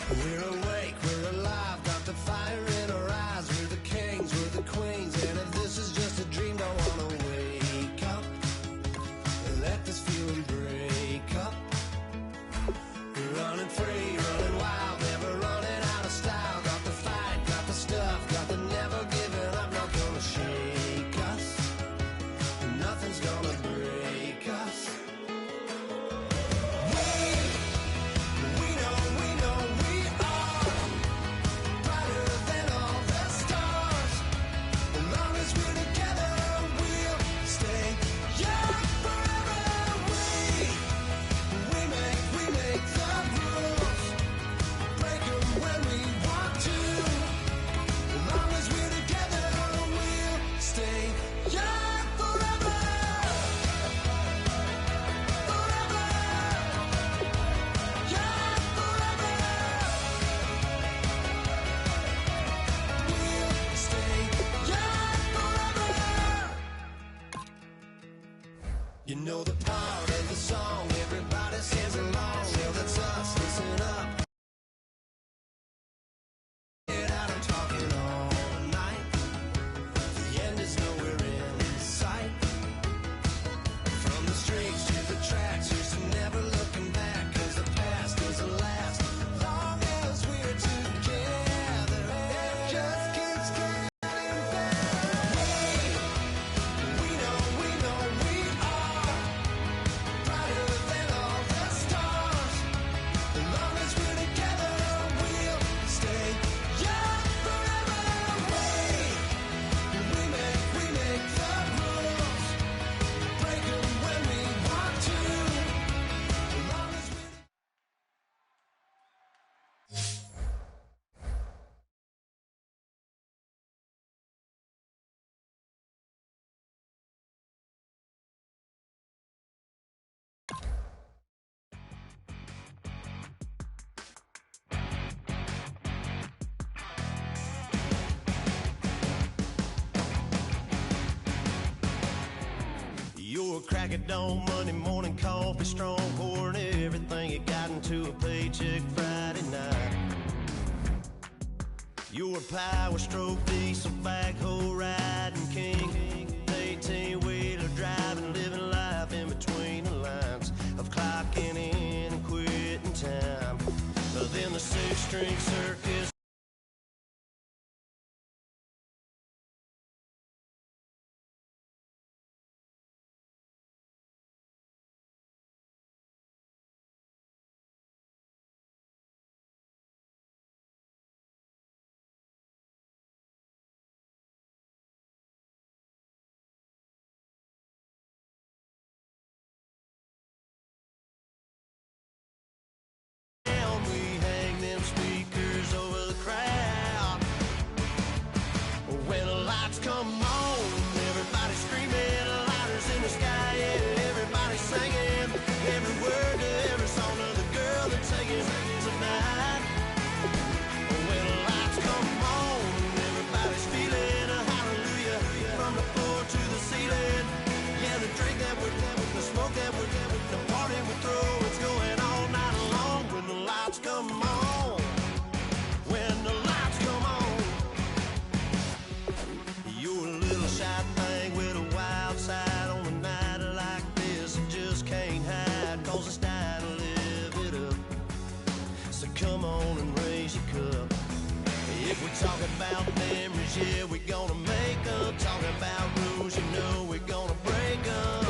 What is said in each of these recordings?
We're awake, we're alive, got the fire in our eyes. We're the kings, we're the queens, and if this is just a dream, don't wanna wake up and let this feeling break up. We're running free, running wild, never running out of style. Got the fight, got the stuff, got the never giving up. Not gonna shake us, nothing's gonna break us. You know the part of the song, everybody sings along. Well, that's us, listen up. Get out, I'm talking all night. The end is nowhere in sight. From the streets to the tracks, used to never looking back. Cause the past doesn't last long as we're together. It just keeps getting better. We know we are brighter than all the stars. As long as we're together, we'll stay young forever. We make the rules, break them when we want to. As long as we're You're a crack at dawn, Monday morning coffee, strong, pouring everything you got into a paycheck Friday night. You're a power stroke, diesel backhoe riding king, 18-wheeler driving, living life in between the lines of clocking in and quitting time. But then the six-string circus. We hang them speakers over the crowd. When the lights come on, everybody screaming, lighters in the sky, yeah, everybody singing every word to every song of the girl they're taking tonight. When the lights come on, everybody's feeling a hallelujah from the floor to the ceiling. Yeah, the drink that we're the smoke that we're the party we throw, it's going all night long. When the lights come on, when the lights come on, you're a little shy thing with a wild side on a night like this. You just can't hide, cause it's time to live it up. So come on and raise your cup. If we talk about memories, yeah, we're gonna make them. Talking about rules, you know we're gonna break them.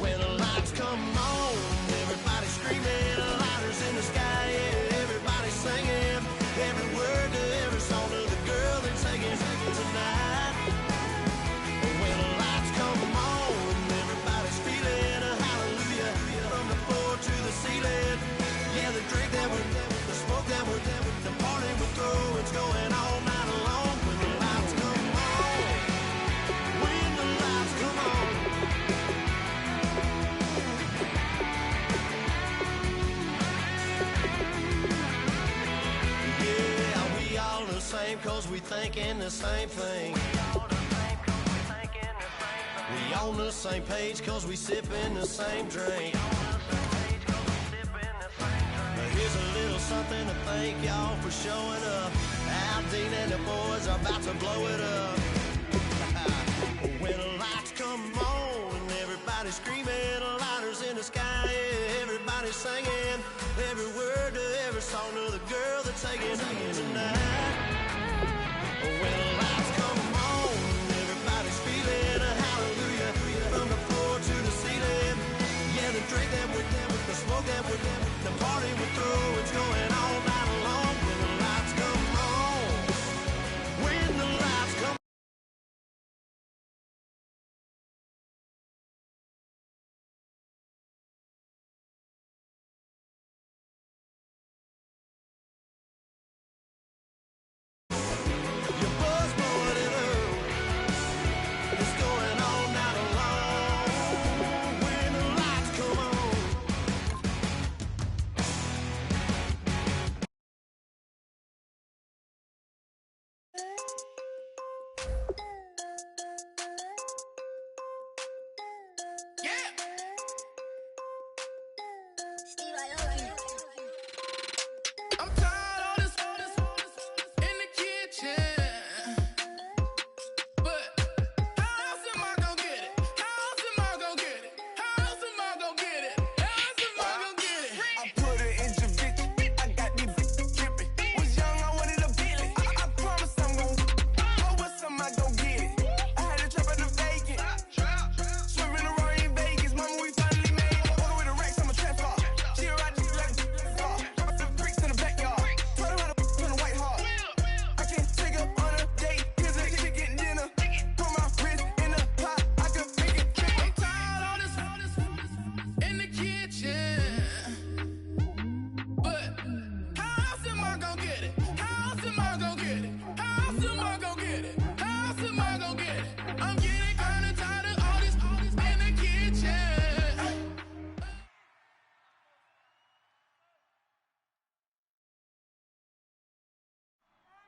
When the lights come on, everybody screaming, lighters in the sky, yeah, everybody singing every word to every song of the girl they're taking tonight. When the lights come on, everybody's feeling a hallelujah from the floor to the ceiling. Yeah, the drink that we're the smoke that we're the party we throw, it's going all night long. When the lights come on, when the lights come on. Yeah, we all the same cause we thinking the same thing. We on the same page cause we sipping the same drink. Here's a little something to thank y'all for showing up. Al Dean and the boys are about to blow it up. When the lights come on and everybody's screaming, lighters in the sky, yeah, everybody's singing every word to every song to the girl that's taking home tonight. When the lights come on, everybody's feeling a hallelujah from the floor to the ceiling. Yeah, the drink that with them, the smoke that with them, the party we're through, it's going all night long. When the lights come on, when the lights come on.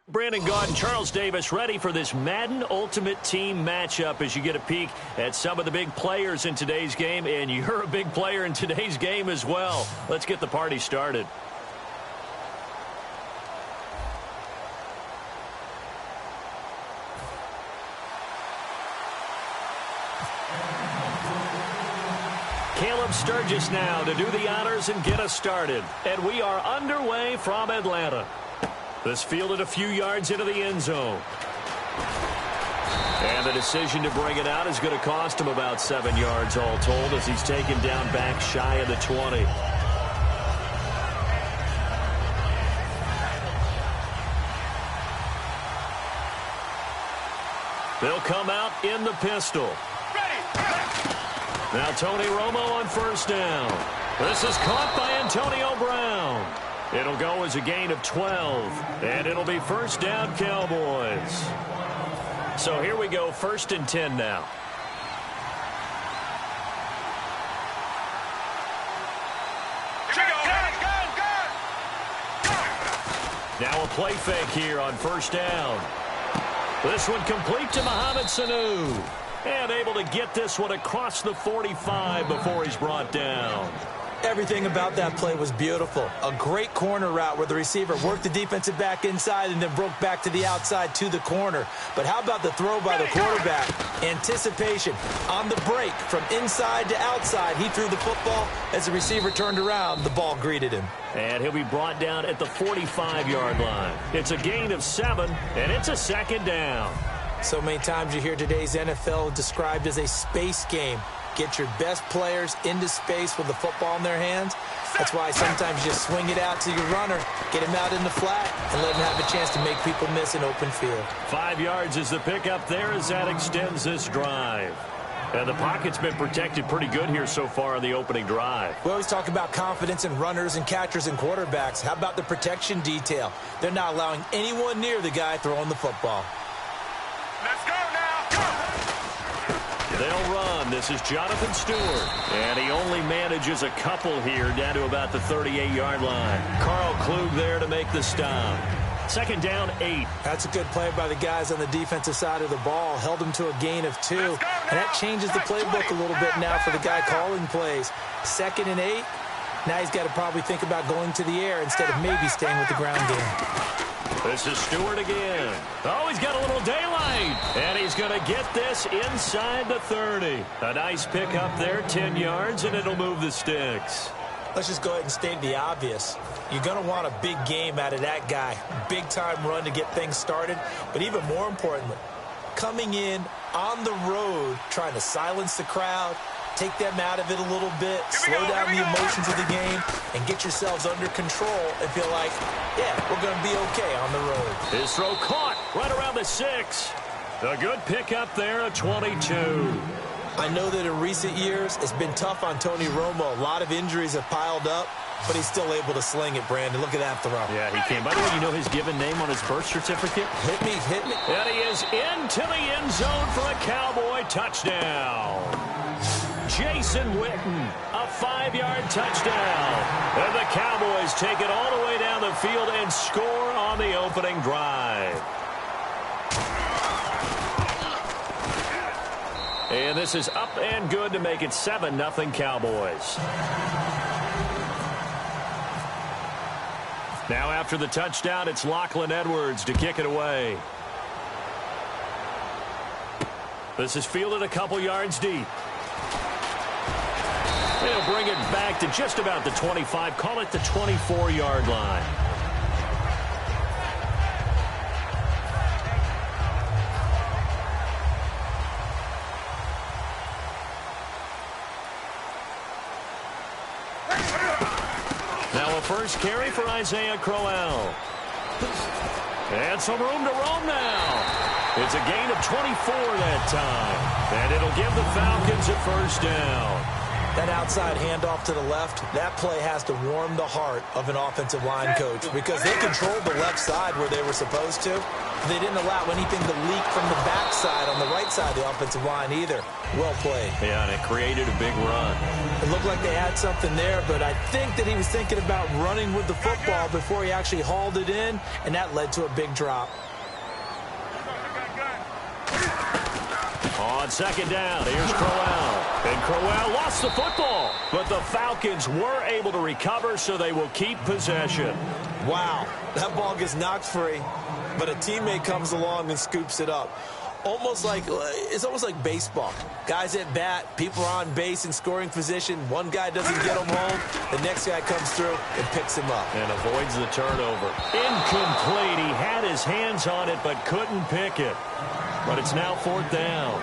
Brandon Gaud and Charles Davis ready for this Madden Ultimate Team matchup as you get a peek at some of the big players in today's game, and you're a big player in today's game as well. Let's get the party started. Caleb Sturgis now to do the honors and get us started. And we are underway from Atlanta. This fielded a few yards into the end zone. And the decision to bring it out is going to cost him about 7 yards all told as he's taken down back shy of the 20. They'll come out in the pistol. Now Tony Romo on first down. This is caught by Antonio Brown. It'll go as a gain of 12, and it'll be first down Cowboys. So here we go, 1st and 10 now. Now a play fake here on first down. This one complete to Mohamed Sanu. And able to get this one across the 45 before he's brought down. Everything about that play was beautiful. A great corner route where the receiver worked the defensive back inside and then broke back to the outside to the corner. But how about the throw by the quarterback? Anticipation on the break from inside to outside. He threw the football. As the receiver turned around, the ball greeted him. And he'll be brought down at the 45-yard line. It's a gain of 7, and it's a 2nd down. So many times you hear today's NFL described as a space game. Get your best players into space with the football in their hands. That's why sometimes you just swing it out to your runner, get him out in the flat, and let him have a chance to make people miss an open field. 5 yards is the pickup there as that extends this drive. And the pocket's been protected pretty good here so far on the opening drive. We always talk about confidence in runners and catchers and quarterbacks. How about the protection detail? They're not allowing anyone near the guy throwing the football. Let's go now. Go. They'll run. This is Jonathan Stewart. And he only manages a couple here down to about the 38-yard line. Carl Klug there to make the stop. 2nd down, 8. That's a good play by the guys on the defensive side of the ball. Held them to a gain of 2. And that changes the playbook a little bit now for the guy calling plays. 2nd and 8. Now he's got to probably think about going to the air instead of maybe staying with the ground game. This is Stewart again. Oh, he's got a little daylight. And he's going to get this inside the 30. A nice pick up there, 10 yards, and it'll move the sticks. Let's just go ahead and state the obvious. You're going to want a big game out of that guy. Big-time run to get things started. But even more importantly, coming in on the road, trying to silence the crowd, take them out of it a little bit, slow down the emotions of the game, and get yourselves under control and feel like, yeah, we're going to be okay on the road. His throw caught right around the 6. A good pick up there, a 22. I know that in recent years, it's been tough on Tony Romo. A lot of injuries have piled up, but he's still able to sling it, Brandon. Look at that throw. Yeah, he can. By the way, you know his given name on his birth certificate? Hit me, hit me. And he is into the end zone for a Cowboy touchdown. Jason Witten, a 5-yard touchdown. And the Cowboys take it all the way down the field and score on the opening drive. And this is up and good to make it 7-0 Cowboys. Now after the touchdown, it's Lachlan Edwards to kick it away. This is fielded a couple yards deep. They'll bring it back to just about the 25, call it the 24-yard line. Now a first carry for Isaiah Crowell. And some room to roam now. It's a gain of 24 that time. And it'll give the Falcons a first down. That outside handoff to the left, that play has to warm the heart of an offensive line coach because they controlled the left side where they were supposed to. They didn't allow anything to leak from the backside on the right side of the offensive line either. Well played. Yeah, and it created a big run. It looked like they had something there, but I think that he was thinking about running with the football before he actually hauled it in, and that led to a big drop. On second down, here's Crowell. And Crowell lost the football, but the Falcons were able to recover, so they will keep possession. Wow, that ball gets knocked free, but a teammate comes along and scoops it up. It's almost like baseball. Guys at bat, people are on base in scoring position. One guy doesn't get him home. The next guy comes through and picks him up. And avoids the turnover. Incomplete. He had his hands on it but couldn't pick it. But it's now 4th down.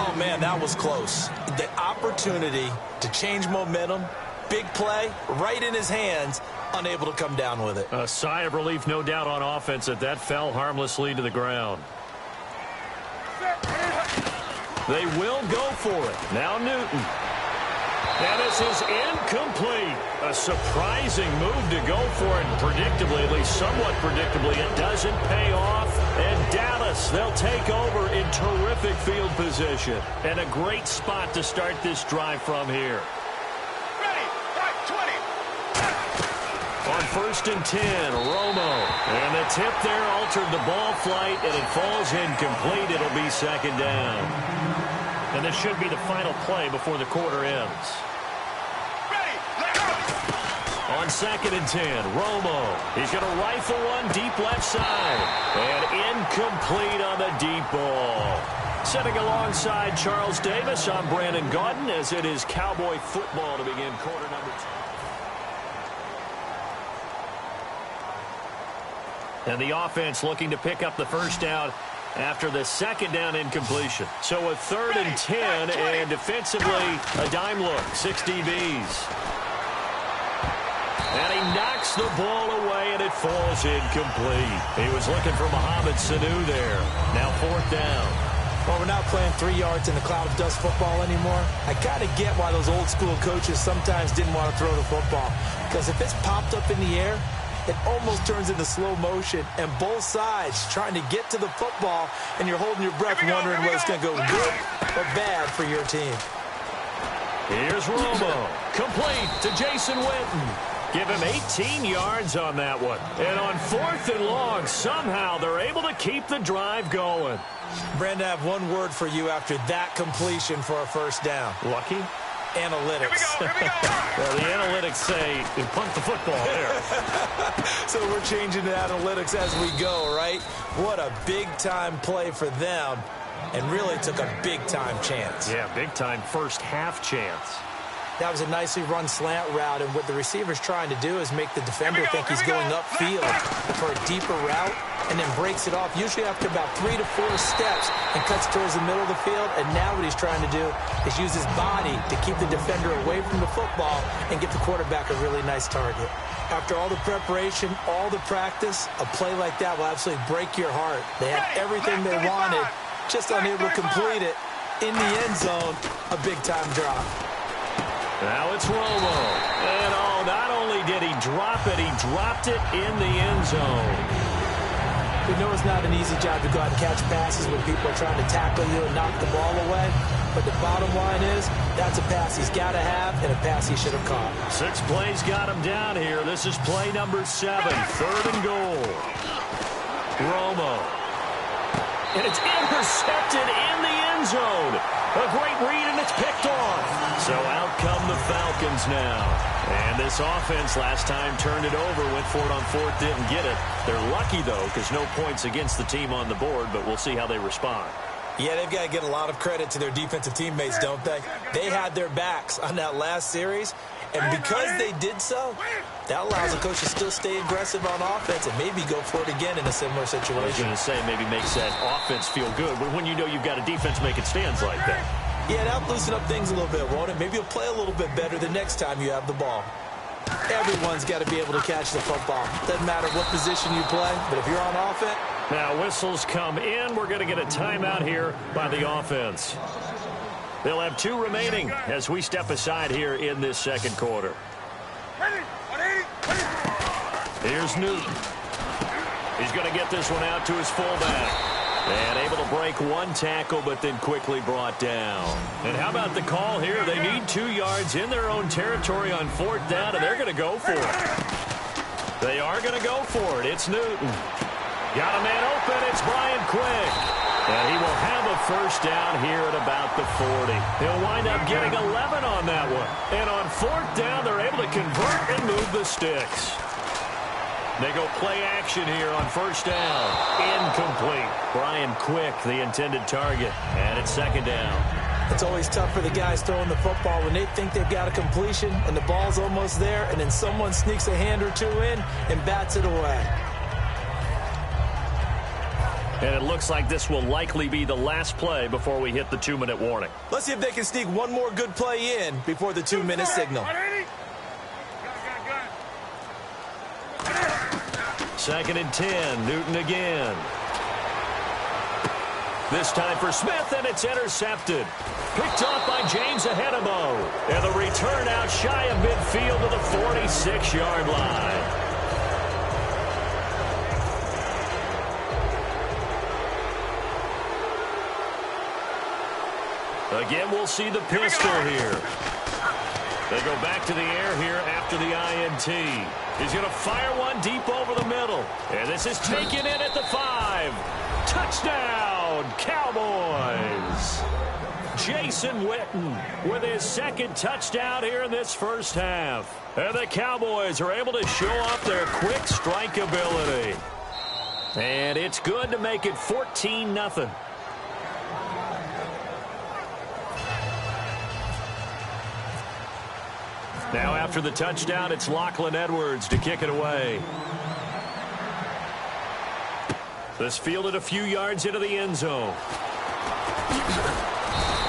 Oh, man, that was close. The opportunity to change momentum, big play, right in his hands, unable to come down with it. A sigh of relief, no doubt, on offense that fell harmlessly to the ground. They will go for it. Now Newton. And this is incomplete. A surprising move to go for it. Predictably, at least somewhat predictably, it doesn't pay off. And Dallas, they'll take over in terrific field position. And a great spot to start this drive from here. Ready, 20. On 1st and 10, Romo. And the tip there altered the ball flight, and it falls incomplete. It'll be 2nd down. And this should be the final play before the quarter ends. On 2nd and 10, Romo. He's going to rifle one deep left side. And incomplete on the deep ball. Sitting alongside Charles Davis, I'm Brandon Gaudin, as it is Cowboy football to begin quarter number 2. And the offense looking to pick up the first down after the 2nd down incompletion. So a 3rd and 10, and defensively, a dime look, 6 DBs. And he knocks the ball away, and it falls incomplete. He was looking for Mohamed Sanu there. Now 4th down. Well, we're not playing 3 yards in a cloud of dust football anymore. I kind of get why those old school coaches sometimes didn't want to throw the football. Because if it's popped up in the air, it almost turns into slow motion, and both sides trying to get to the football, and you're holding your breath wondering whether it's going to go good or bad for your team. Here's Romo. Complete to Jason Witten. Give him 18 yards on that one. And on 4th and long, somehow they're able to keep the drive going. Brandon, I have one word for you after that completion for a first down. Lucky? analytics. Here we go. Well, the analytics say punt the football there. So we're changing the analytics as we go, right? What a big-time play for them, and really took a big-time chance. Yeah, big-time first-half chance. That was a nicely run slant route, and what the receiver's trying to do is make the defender think he's going upfield for a deeper route, and then breaks it off, usually after about 3 to 4 steps, and cuts towards the middle of the field. And now what he's trying to do is use his body to keep the defender away from the football and get the quarterback a really nice target. After all the preparation, all the practice, a play like that will absolutely break your heart. They had everything they wanted, just unable to complete it. In the end zone, a big-time drop. Now it's Romo. And, not only did he drop it, he dropped it in the end zone. We know it's not an easy job to go out and catch passes when people are trying to tackle you and knock the ball away. But the bottom line is, that's a pass he's got to have and a pass he should have caught. 6 plays got him down here. This is play number 7, 3rd and goal. Romo. And it's intercepted in the end zone. A great read, and it's picked off. So out come the Falcons now. And this offense last time turned it over, went for it on 4th, didn't get it. They're lucky, though, because no points against the team on the board, but we'll see how they respond. Yeah, they've got to get a lot of credit to their defensive teammates, don't they? They had their backs on that last series, and because they did so, that allows the coach to still stay aggressive on offense and maybe go for it again in a similar situation. I was going to say maybe makes that offense feel good, but when you know you've got a defense making stands like that. Yeah, that'll loosen up things a little bit, won't it? Maybe you'll play a little bit better the next time you have the ball. Everyone's got to be able to catch the football. Doesn't matter what position you play, but if you're on offense. Now whistles come in. We're going to get a timeout here by the offense. They'll have 2 remaining as we step aside here in this second quarter. Here's Newton. He's going to get this one out to his fullback. And able to break 1 tackle, but then quickly brought down. And how about the call here? They need 2 yards in their own territory on 4th down, and they're going to go for it. They are going to go for it. It's Newton. Got a man open. It's Brian Quick. And he will have a first down here at about the 40. He'll wind up getting 11 on that one. And on 4th down, they're able to convert and move the sticks. They go play action here on 1st down. Incomplete. Brian Quick, the intended target. And it's 2nd down. It's always tough for the guys throwing the football when they think they've got a completion and the ball's almost there, and then someone sneaks a hand or 2 in and bats it away. And it looks like this will likely be the last play before we hit the 2-minute warning. Let's see if they can sneak one more good play in before the 2-minute signal. 2nd and 10. Newton again. This time for Smith, and it's intercepted. Picked off by James Ahenebo. And the return out shy of midfield to the 46-yard line. Again, we'll see the pistol here. They go back to the air here after the INT. He's going to fire one deep over the middle. And this is taken in at the 5. Touchdown, Cowboys. Jason Witten with his 2nd touchdown here in this first half. And the Cowboys are able to show off their quick strike ability. And it's good to make it 14-0. Now after the touchdown, it's Lachlan Edwards to kick it away. This fielded a few yards into the end zone.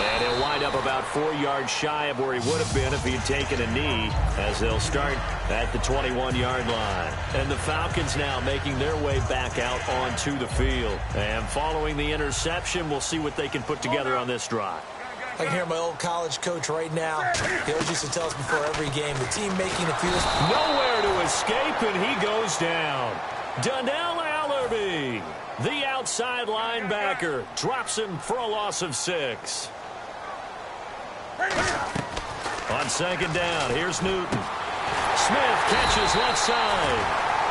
And he'll wind up about 4 yards shy of where he would have been if he'd taken a knee, as they'll start at the 21-yard line. And the Falcons now making their way back out onto the field. And following the interception, we'll see what they can put together on this drive. I can hear my old college coach right now. He always used to tell us before every game, the team making the field. Nowhere to escape, and he goes down. Donnell Allerby, the outside linebacker, drops him for a loss of 6. On 2nd down, here's Newton. Smith catches left side.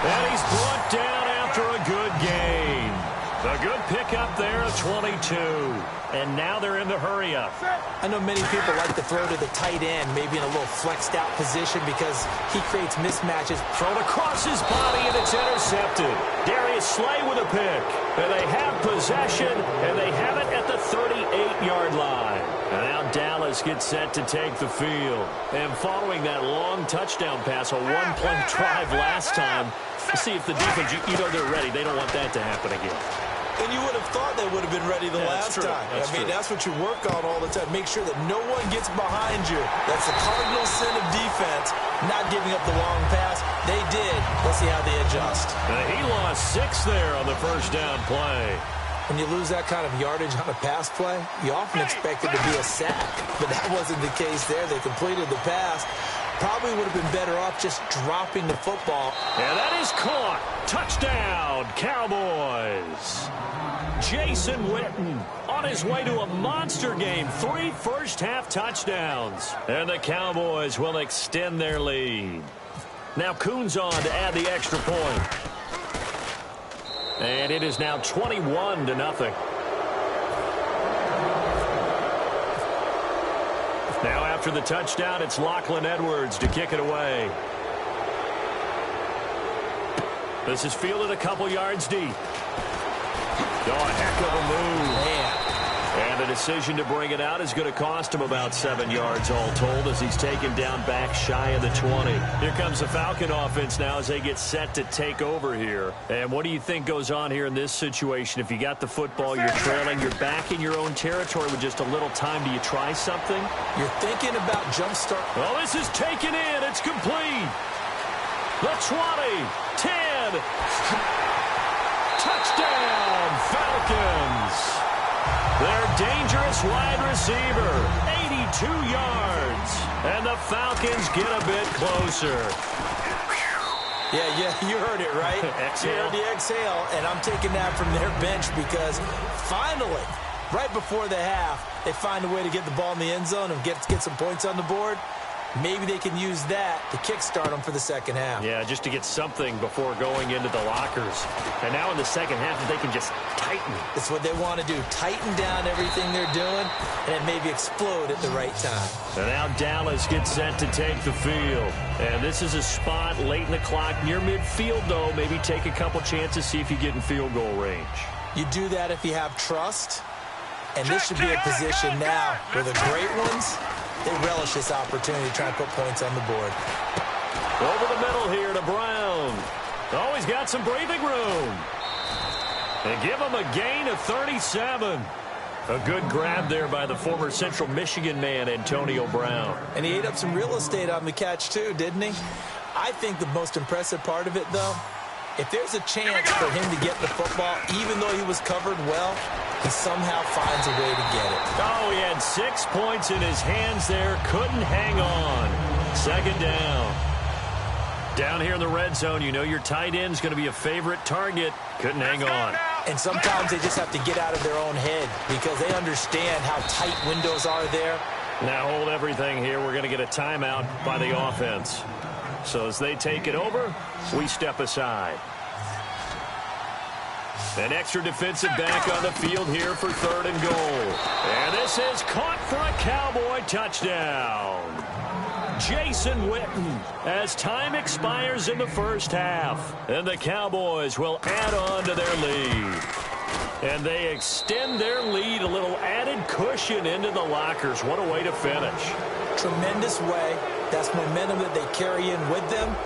And he's brought down after a good gain. A good pickup there of 22. And now they're in the hurry-up. I know many people like to throw to the tight end, maybe in a little flexed-out position because he creates mismatches. Thrown across his body, and it's intercepted. Darius Slay with a pick. And they have possession, and they have it at the 38-yard line. And now Dallas gets set to take the field. And following that long touchdown pass, a one-play drive last time, see if the defense, you know they're ready. They don't want that to happen again. And you would have thought they would have been ready the last time. That's what you work on all the time. Make sure that no one gets behind you. That's the cardinal sin of defense, not giving up the long pass. They did. Let's see how they adjust. He lost 6 there on the first down play. When you lose that kind of yardage on a pass play, you often expect it to be a sack. But that wasn't the case there. They completed the pass. Probably would have been better off just dropping the football. And that is caught. Touchdown, Cowboys. Jason Witten on his way to a monster game. 3 first-half touchdowns. And the Cowboys will extend their lead. Now Kuhn's on to add the extra point. And it is now 21-0. Now after the touchdown, it's Lachlan Edwards to kick it away. This is fielded a couple yards deep. Oh, a heck of a move. Man. And the decision to bring it out is going to cost him about 7 yards all told as he's taken down back shy of the 20. Here comes the Falcon offense now as they get set to take over here. And what do you think goes on here in this situation? If you got the football, you're trailing, you're back in your own territory with just a little time. Do you try something? You're thinking about jump start. Oh, this is taken in. It's complete. The 20, 10. Touchdown, Falcons. Their dangerous wide receiver, 82 yards. And the Falcons get a bit closer. Yeah, you heard it, right? Exhale. You heard the exhale, and I'm taking that from their bench because finally, right before the half, they find a way to get the ball in the end zone and get some points on the board. Maybe they can use that to kickstart them for the second half. Yeah, just to get something before going into the lockers. And now in the second half, they can just tighten. That's what they want to do. Tighten down everything they're doing and then maybe explode at the right time. And now Dallas gets set to take the field. And this is a spot late in the clock near midfield, though. Maybe take a couple chances, see if you get in field goal range. You do that if you have trust. And this should be a position now where the great ones, they relish this opportunity to try and put points on the board. Over the middle here to Brown. Oh, he's got some breathing room. And give him a gain of 37. A good grab there by the former Central Michigan man, Antonio Brown. And he ate up some real estate on the catch, too, didn't he? I think the most impressive part of it, though, if there's a chance for him to get the football, even though he was covered well, he somehow finds a way to get it. Oh, he had 6 points in his hands there. Couldn't hang on. Second down. Down here in the red zone, you know your tight end's going to be a favorite target. Couldn't hang on. And sometimes they just have to get out of their own head because they understand how tight windows are there. Now hold everything here. We're going to get a timeout by the offense. So as they take it over, we step aside. An extra defensive back on the field here for 3rd and goal. And this is caught for a Cowboy touchdown. Jason Witten as time expires in the first half. And the Cowboys will add on to their lead. And they extend their lead, a little added cushion into the lockers. What a way to finish. Tremendous way. That's momentum that they carry in with them.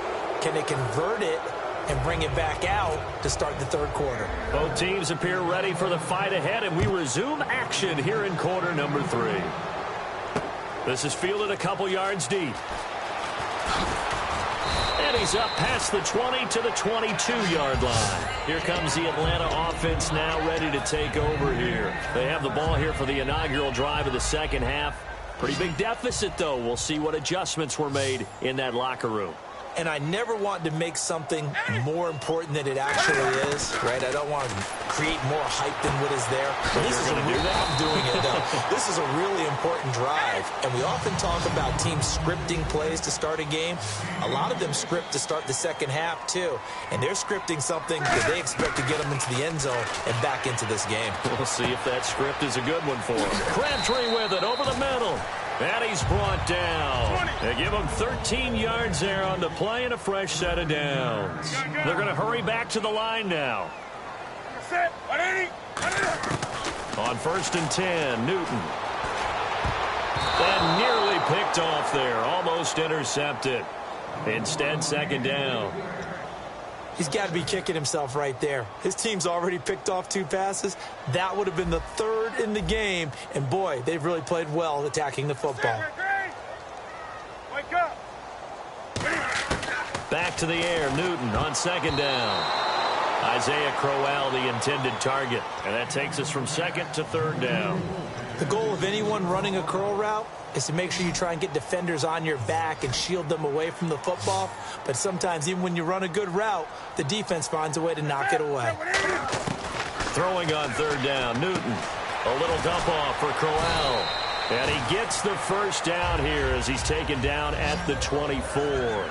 Can they convert it and bring it back out to start the third quarter? Both teams appear ready for the fight ahead, and we resume action here in quarter number 3. This is fielded a couple yards deep. And he's up past the 20 to the 22-yard line. Here comes the Atlanta offense now ready to take over here. They have the ball here for the inaugural drive of the second half. Pretty big deficit, though. We'll see what adjustments were made in that locker room. and I never want to make something more important than it actually is, right? I don't want to create more hype than what is there. But this is a real, I'm doing it, though. This is a really important drive, and we often talk about teams scripting plays to start a game. A lot of them script to start the second half, too, and they're scripting something that they expect to get them into the end zone and back into this game. We'll see if that script is a good one for him. Crabtree with it over the middle. And he's brought down. They give him 13 yards there on the play and a fresh set of downs. They're going to hurry back to the line now. On 1st and 10, Newton. And nearly picked off there. Almost intercepted. Instead, 2nd down. He's got to be kicking himself right there. His team's already picked off 2 passes. That would have been the 3rd in the game. And, boy, they've really played well attacking the football. Wake up. Back to the air, Newton on 2nd down. Isaiah Crowell, the intended target. And that takes us from 2nd to 3rd down. The goal of anyone running a curl route is to make sure you try and get defenders on your back and shield them away from the football. But sometimes, even when you run a good route, the defense finds a way to knock it away. Throwing on 3rd down, Newton. A little dump off for Crowell. And he gets the first down here as he's taken down at the 24.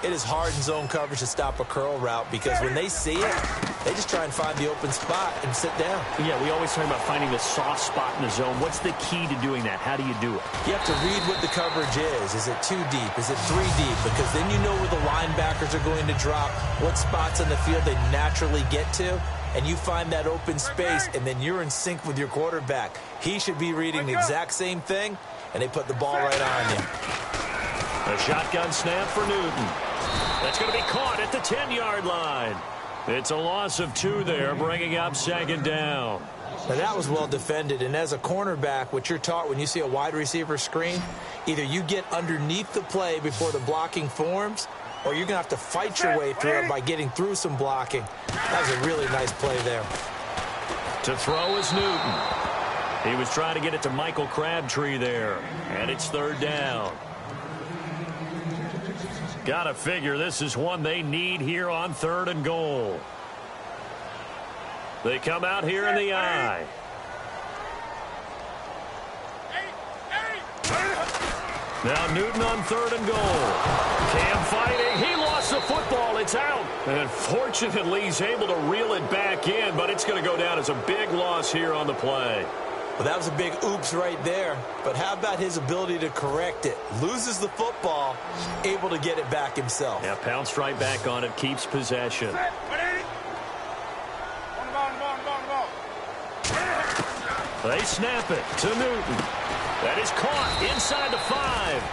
It is hard in zone coverage to stop a curl route because when they see it, they just try and find the open spot and sit down. Yeah, we always talk about finding the soft spot in the zone. What's the key to doing that? How do you do it? You have to read what the coverage is. Is it 2 deep? Is it 3 deep? Because then you know where the linebackers are going to drop, what spots on the field they naturally get to, and you find that open space, and then you're in sync with your quarterback. He should be reading the exact same thing, and they put the ball right on you. A shotgun snap for Newton. That's going to be caught at the 10-yard line. It's a loss of 2 there, bringing up 2nd down. Now, that was well defended, and as a cornerback, what you're taught when you see a wide receiver screen, either you get underneath the play before the blocking forms, or you're going to have to fight your way through it by getting through some blocking. That was a really nice play there. To throw is Newton. He was trying to get it to Michael Crabtree there, and it's 3rd down. Gotta figure this is one they need here on 3rd and goal. They come out here in the eye. Now Newton on 3rd and goal. Cam fighting. He lost the football. It's out. And fortunately, he's able to reel it back in, but it's going to go down as a big loss here on the play. Well, that was a big oops right there. But how about his ability to correct it? Loses the football, able to get it back himself. Yeah, pounced right back on it, keeps possession. They snap it to Newton. That is caught inside the 5.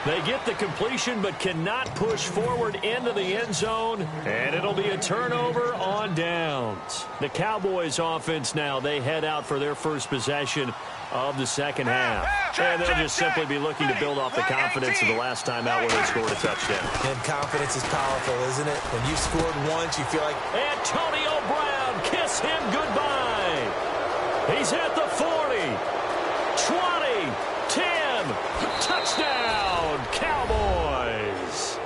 They get the completion but cannot push forward into the end zone, and it'll be a turnover on downs. The Cowboys offense now, they head out for their first possession of the second half. And they'll just simply be looking to build off the confidence of the last time out where they scored a touchdown. And confidence is powerful, isn't it? When you've scored once, you feel like... Antonio Brown, kiss him goodbye. He's at the 40, 20, 10, touchdown, Cowboys.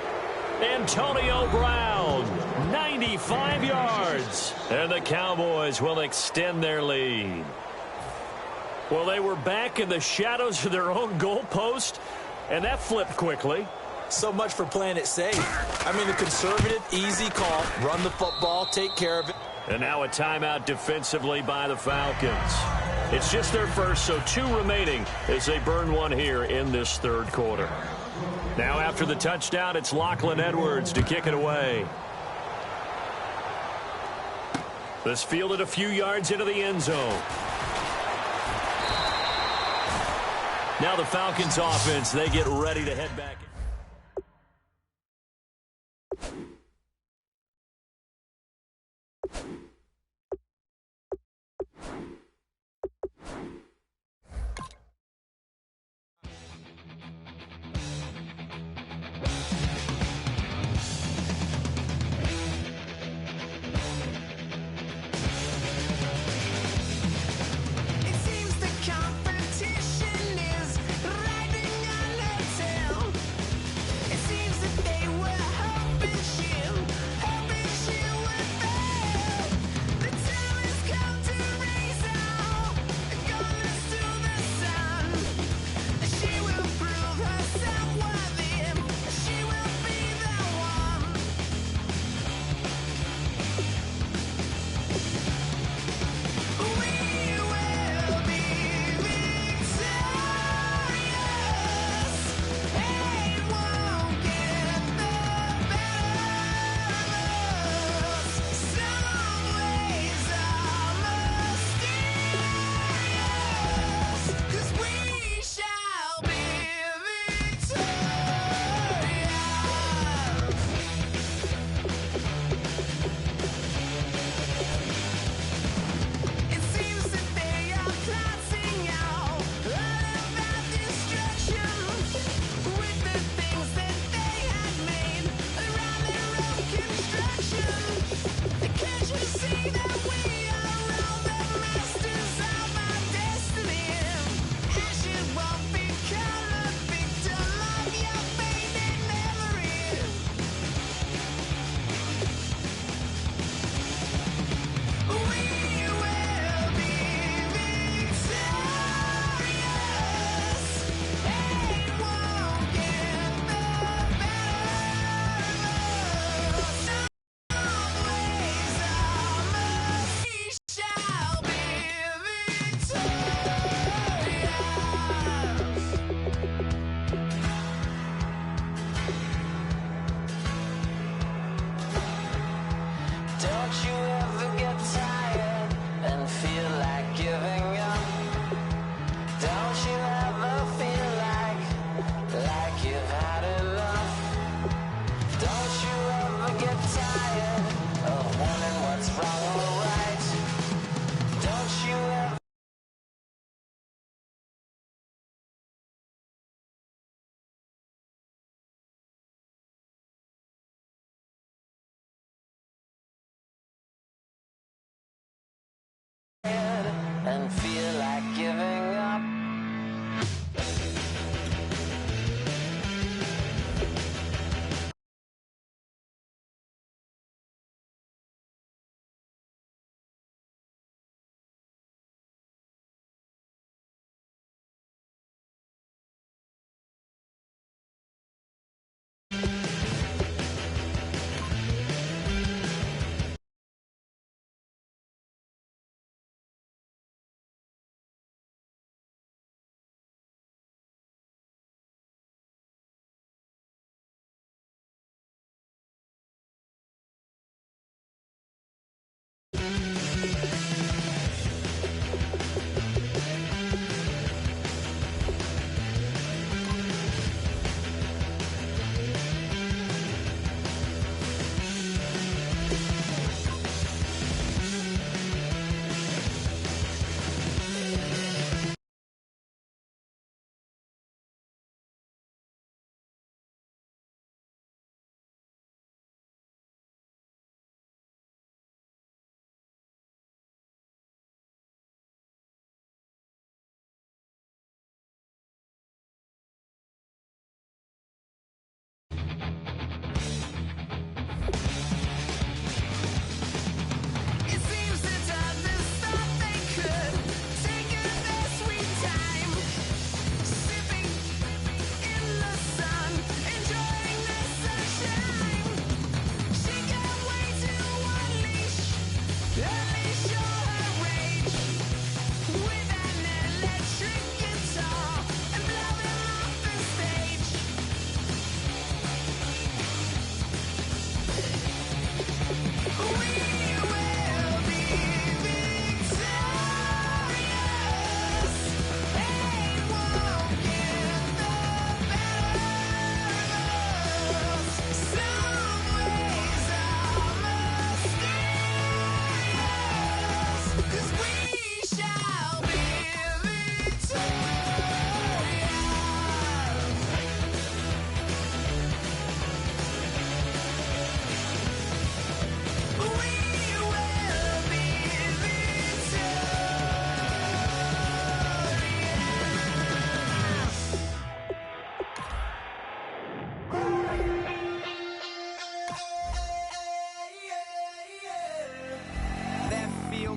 Antonio Brown, 95 yards. And the Cowboys will extend their lead. Well, they were back in the shadows of their own goalpost, and that flipped quickly. So much for playing it safe. I mean, the conservative, easy call, run the football, take care of it. And now a timeout defensively by the Falcons. It's just their first, so 2 remaining as they burn one here in this 3rd quarter. Now after the touchdown, it's Lachlan Edwards to kick it away. This fielded a few yards into the end zone. Now the Falcons offense, they get ready to head back. It seems the competition is riding on the tail.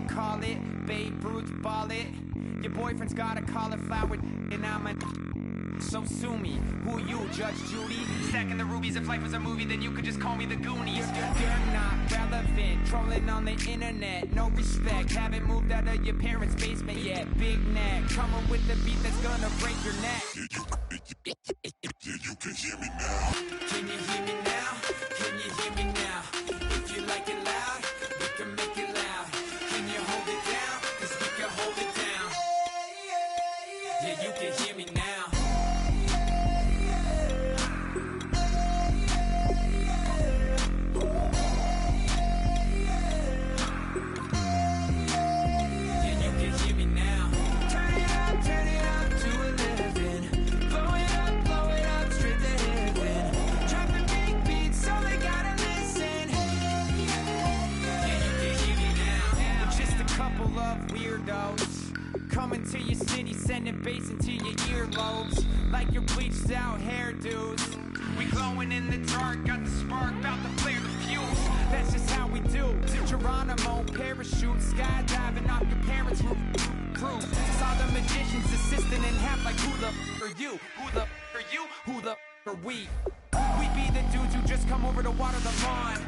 would call it. Babe Ruth ball it. Your boyfriend's got a cauliflower and I'm a... So sue me, who you, Judge Judy? Stacking the rubies, if life was a movie, then you could just call me the Goonies. You're not relevant, trolling on the internet, no respect. Haven't moved out of your parents' basement yet. Big neck, coming with the beat that's gonna break your neck. Yeah, you can hear me now. Can you hear me now? Can you hear me now? If you like it loud, we can make it loud. Can you hold it down? 'Cause we can hold it down. Yeah, you can hear me now. Coming to your city, sending bass into your earlobes, like your bleached out hairdos. We glowing in the dark, got the spark, about to flare the fuse. That's just how we do. Geronimo, parachute, skydiving off your parents' roof. Saw the magician's assistant in half, like who the f are you? Who the f are you? Who the f are we? We be the dudes who just come over to water the lawn.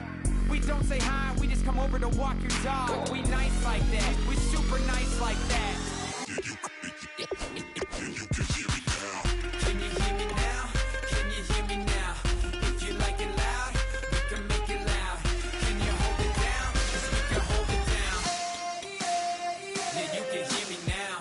We don't say hi, we just come over to walk your dog. We nice like that, we super nice like that. Yeah, you can hear me now. Can you hear me now? Can you hear me now? If you like it loud, we can make it loud. Can you hold it down? 'Cause we can hold it down. Yeah, you can hear me now.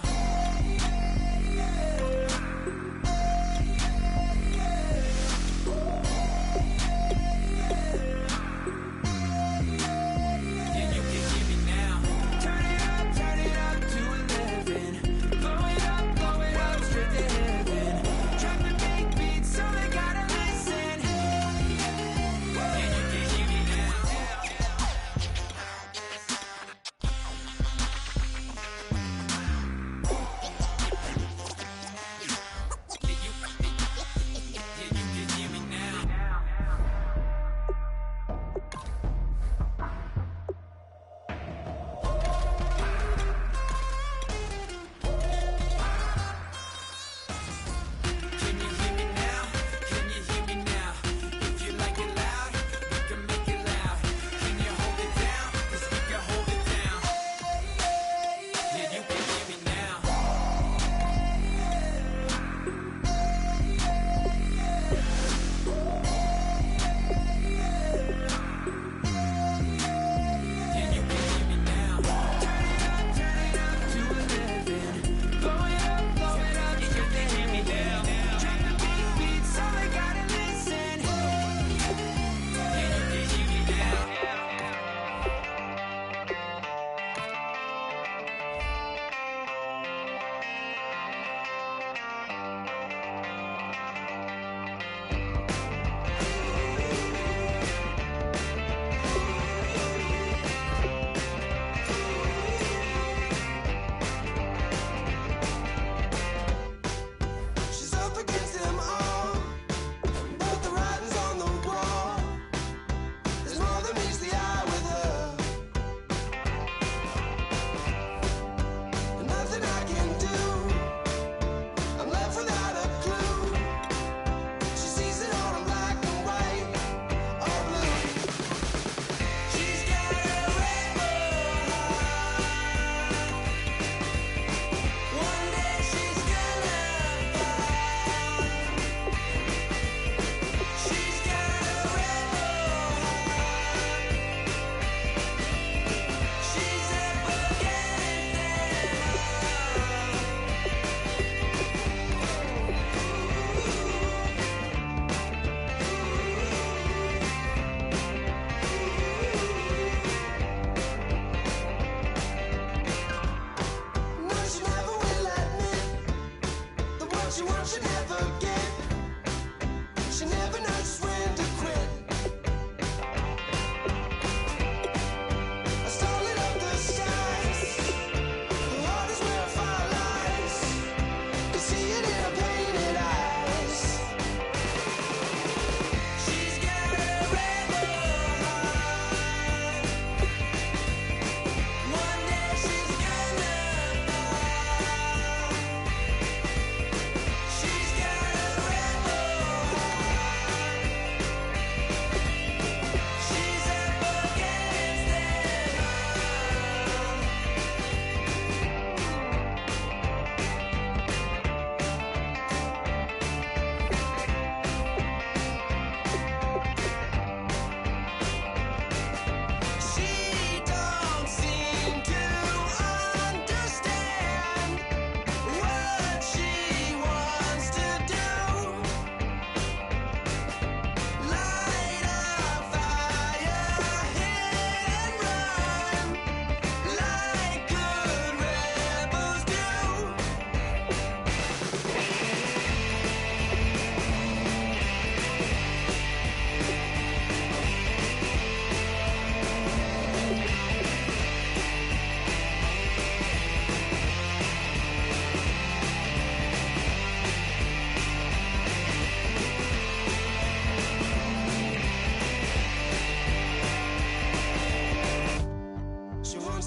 Yeah, you can hear me now. Turn it up to 11.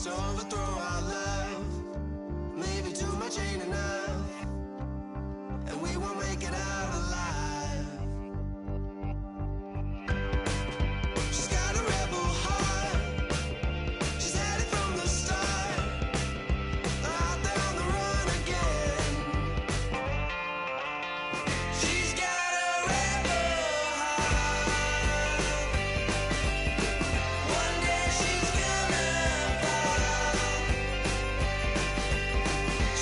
to overthrow our love. Maybe too much ain't enough, and we won't make it out alive. She's got a rebel heart, she's had it from the start, out there on the run again. She's got a rebel heart, one day she's gonna fall.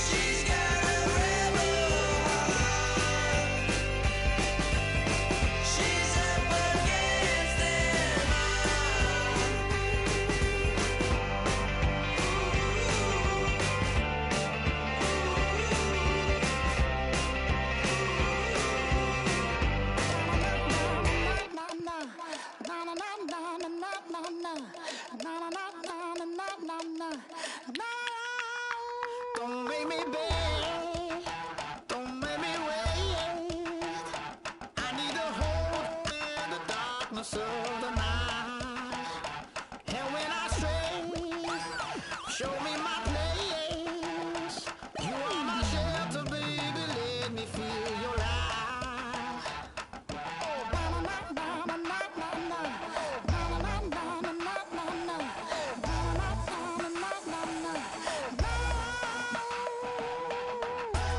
She's got a rebel heart, she's up against them all. Don't make me beg, don't make me wait. I need a hold in the darkness of the night. And when I stray, show me my place. You are my shelter, baby, let me feel your light.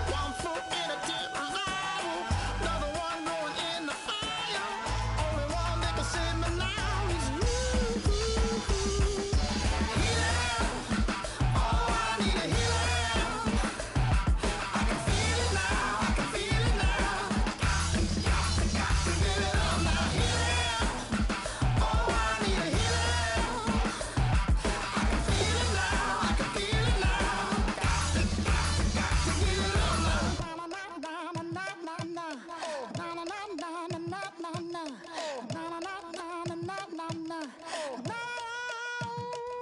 One foot in a deep revival, another one going in the fire. Only one that can save me now is you. Healer, oh, I need a healer. I can feel it now, I can feel it now. Got to get it on now. Healer, oh, I need a healer. I can feel it now, I can feel it now. Got to get it on now.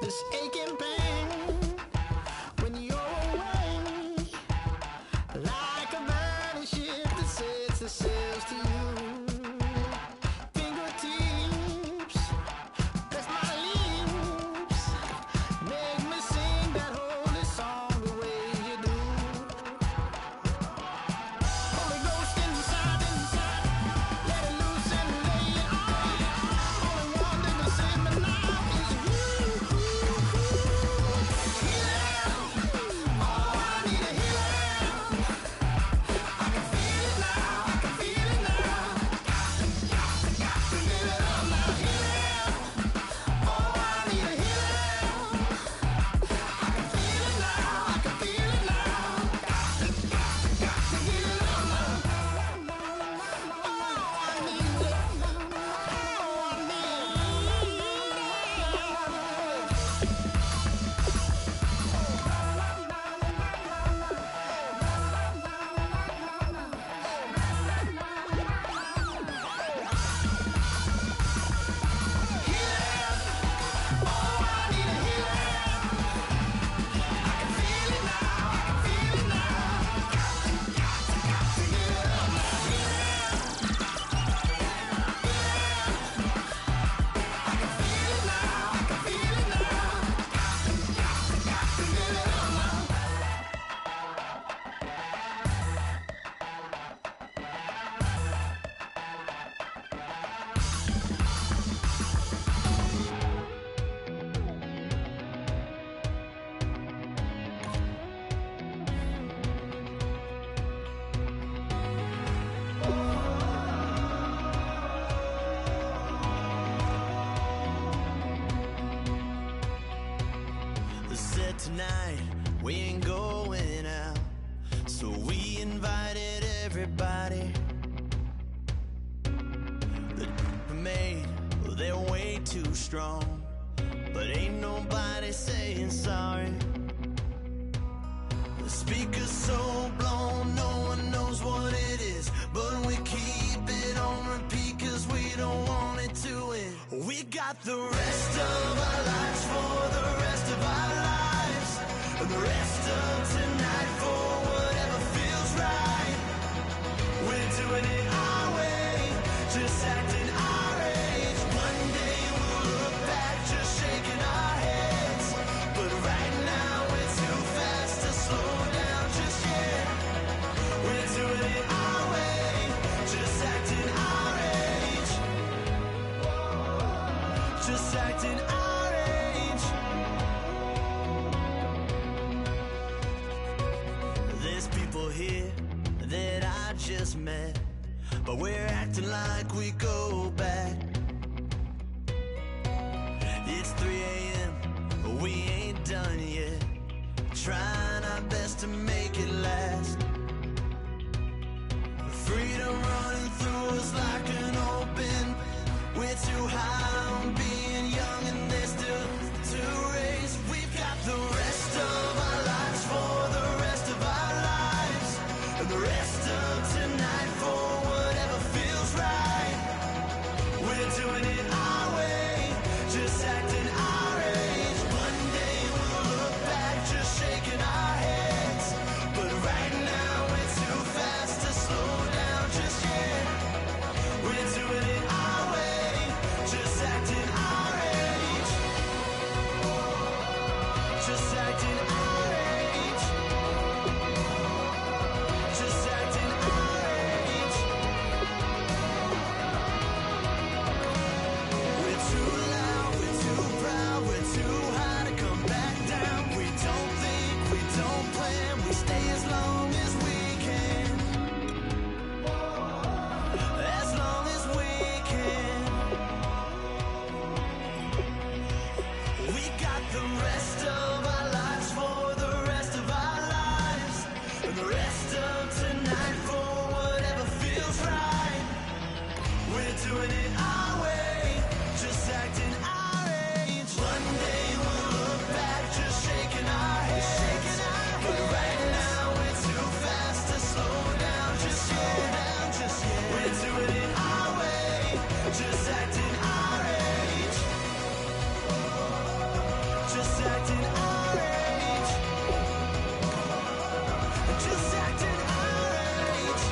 This aching pain when you're away, like a burning ship that sets the sails to you. Fingertips, press my lips, make me sing that holy song the way you do. Holy Ghost inside, let it loose and lay it on. Only one that can save me now is you. Healer, oh, I need a healer. I can feel it now, I can feel it now. Got to get it on now. Healer, oh, I need a healer. I can feel it now, I can feel it now. Got to get it on now. Oh, I need it. Oh, I need said tonight we ain't going out, so we invited everybody. The made, well, they're way too strong, but ain't nobody saying sorry. The speaker's so blown, no one knows what it is, but we keep it on repeat 'cause we don't want it to end. We got the rest of our lives for the rest of our lives, and the rest of tonight for whatever feels right. We're doing it our way, just acting our age. One day we'll look back just shaking our heads, but right just met, but we're acting like we go back. It's 3 a.m., but we ain't done yet, trying our best to make it last. Freedom running through us like an open. We're too high on being young, and there's still to race. We've got the rest of our lives for the rest of our lives, and the rest of tonight for whatever feels right. We're doing it our way, just acting our age. One day we'll look back, just shaking our heads, but right now we're too fast to slow down just yet. We're doing it our way, just acting our age, just acting our age, just acting our age. We're too loud, we're too proud, we're too high to come back down. We don't think, we don't plan, we stay as long as we can, as long as we can. We got the rest of our lives for the rest of our lives, and the rest of tonight for whatever feels right. We're doing it our way, just acting our age. One day we'll look back, just shaking our heads, but right now we're too fast to slow down just yet. We're doing it our way, just acting our age, just acting our age, just acting our age.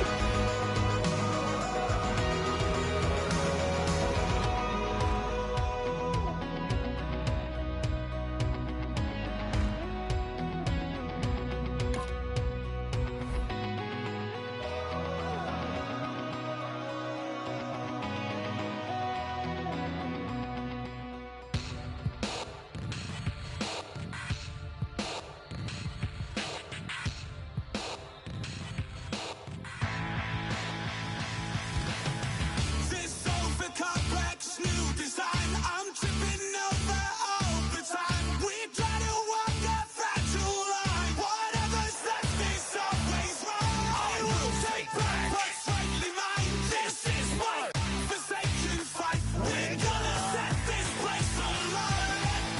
This over-complex new design, I'm tripping over all the time. We try to walk that fragile line. Whatever's left is always right. I will take back what's rightly mine. This is my forsaken fight. We're gonna set this place alight.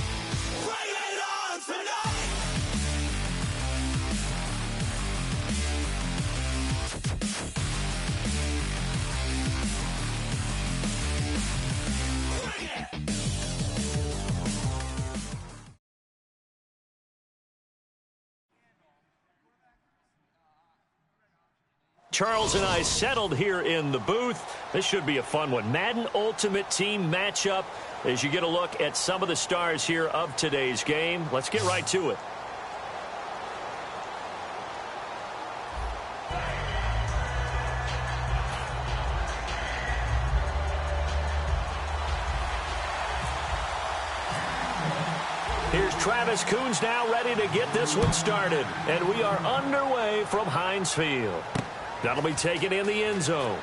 Bring it on tonight. Bring it. Charles and I settled here in the booth. This should be a fun one. Madden Ultimate Team matchup as you get a look at some of the stars here of today's game. Let's get right to it. Here's Travis Coons now ready to get this one started. And we are underway from Heinz Field. That'll be taken in the end zone.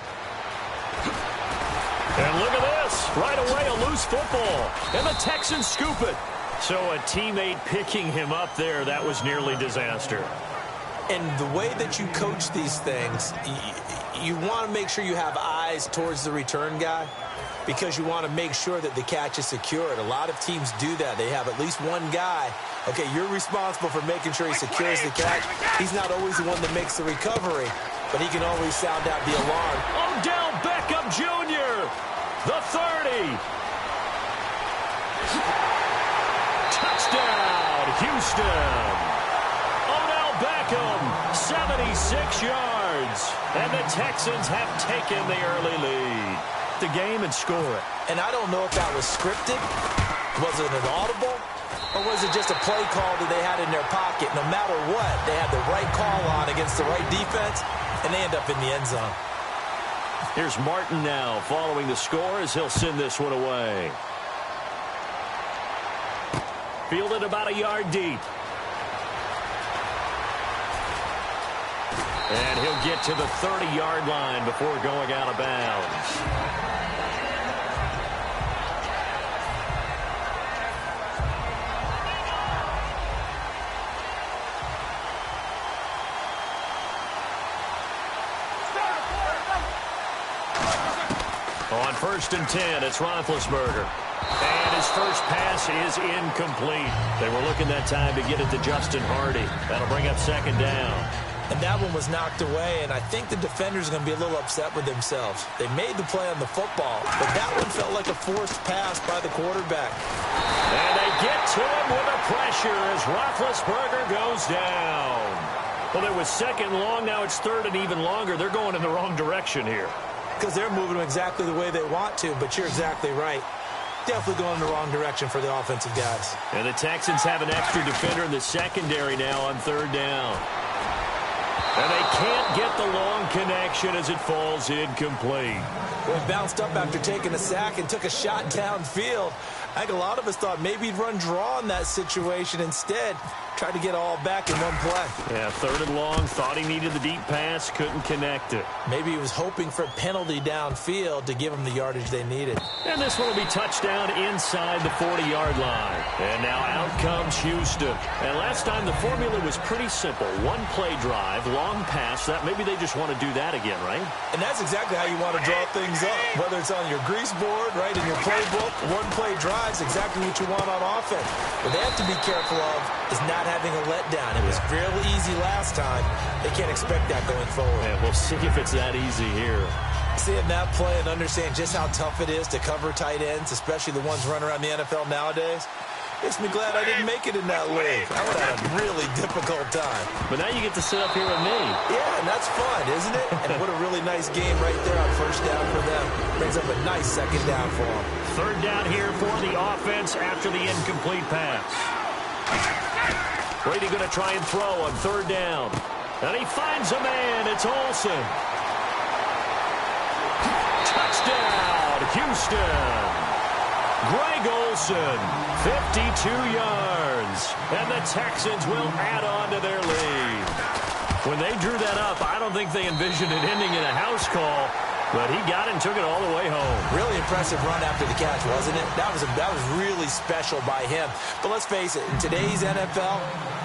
And look at this. Right away, a loose football. And the Texans scoop it. So a teammate picking him up there, that was nearly disaster. And the way that you coach these things, you want to make sure you have eyes towards the return guy because you want to make sure that the catch is secured. A lot of teams do that. They have at least one guy. Okay, you're responsible for making sure he secures the catch. He's not always the one that makes the recovery, but he can always sound out the alarm. Odell Beckham Jr., the 30. Touchdown, Houston. Odell Beckham, 76 yards. And the Texans have taken the early lead. The game and score it. And I don't know if that was scripted. Was it an audible? Or was it just a play call that they had in their pocket? No matter what, they had the right call on against the right defense, and they end up in the end zone. Here's Martin now following the score as he'll send this one away. Fielded about a yard deep. And he'll get to the 30-yard line before going out of bounds. On 1st and 10, it's Roethlisberger. And his first pass is incomplete. They were looking that time to get it to Justin Hardy. That'll bring up 2nd down. And that one was knocked away, and I think the defenders are going to be a little upset with themselves. They made the play on the football, but that one felt like a forced pass by the quarterback. And they get to him with the pressure as Roethlisberger goes down. Well, it was 2nd and long. Now it's 3rd and even longer. They're going in the wrong direction here. Because they're moving them exactly the way they want to, but you're exactly right. Definitely going in the wrong direction for the offensive guys. And the Texans have an extra defender in the secondary now on 3rd down. And they can't get the long connection as it falls incomplete. Well, he bounced up after taking a sack and took a shot downfield. I think a lot of us thought maybe he'd run draw in that situation. Instead, tried to get all back in one play. Yeah, 3rd and long. Thought he needed the deep pass. Couldn't connect it. Maybe he was hoping for a penalty downfield to give him the yardage they needed. And this one will be touchdown inside the 40-yard line. And now out comes Houston. And last time the formula was pretty simple. One play drive, long pass. That maybe they just want to do that again, right? And that's exactly how you want to draw things up. Whether it's on your grease board, right, in your playbook, one play drive is exactly what you want on offense. What they have to be careful of is not having a letdown. It was real easy last time. They can't expect that going forward. And we'll see if it's that easy here. Seeing that play and understand just how tough it is to cover tight ends, especially the ones running around the NFL nowadays, makes me glad I didn't make it in that league. I would have had a really difficult time. But now you get to sit up here with me. Yeah, and that's fun, isn't it? And what a really nice game right there on 1st down for them. Brings up a nice 2nd down for them. 3rd down here for the offense after the incomplete pass. Brady going to try and throw on 3rd down. And he finds a man. It's Olsen. Touchdown, Houston. Greg Olsen, 52 yards. And the Texans will add on to their lead. When they drew that up, I don't think they envisioned it ending in a house call. But he got it and took it all the way home. Really impressive run after the catch, wasn't it? That was really special by him. But let's face it, in today's NFL,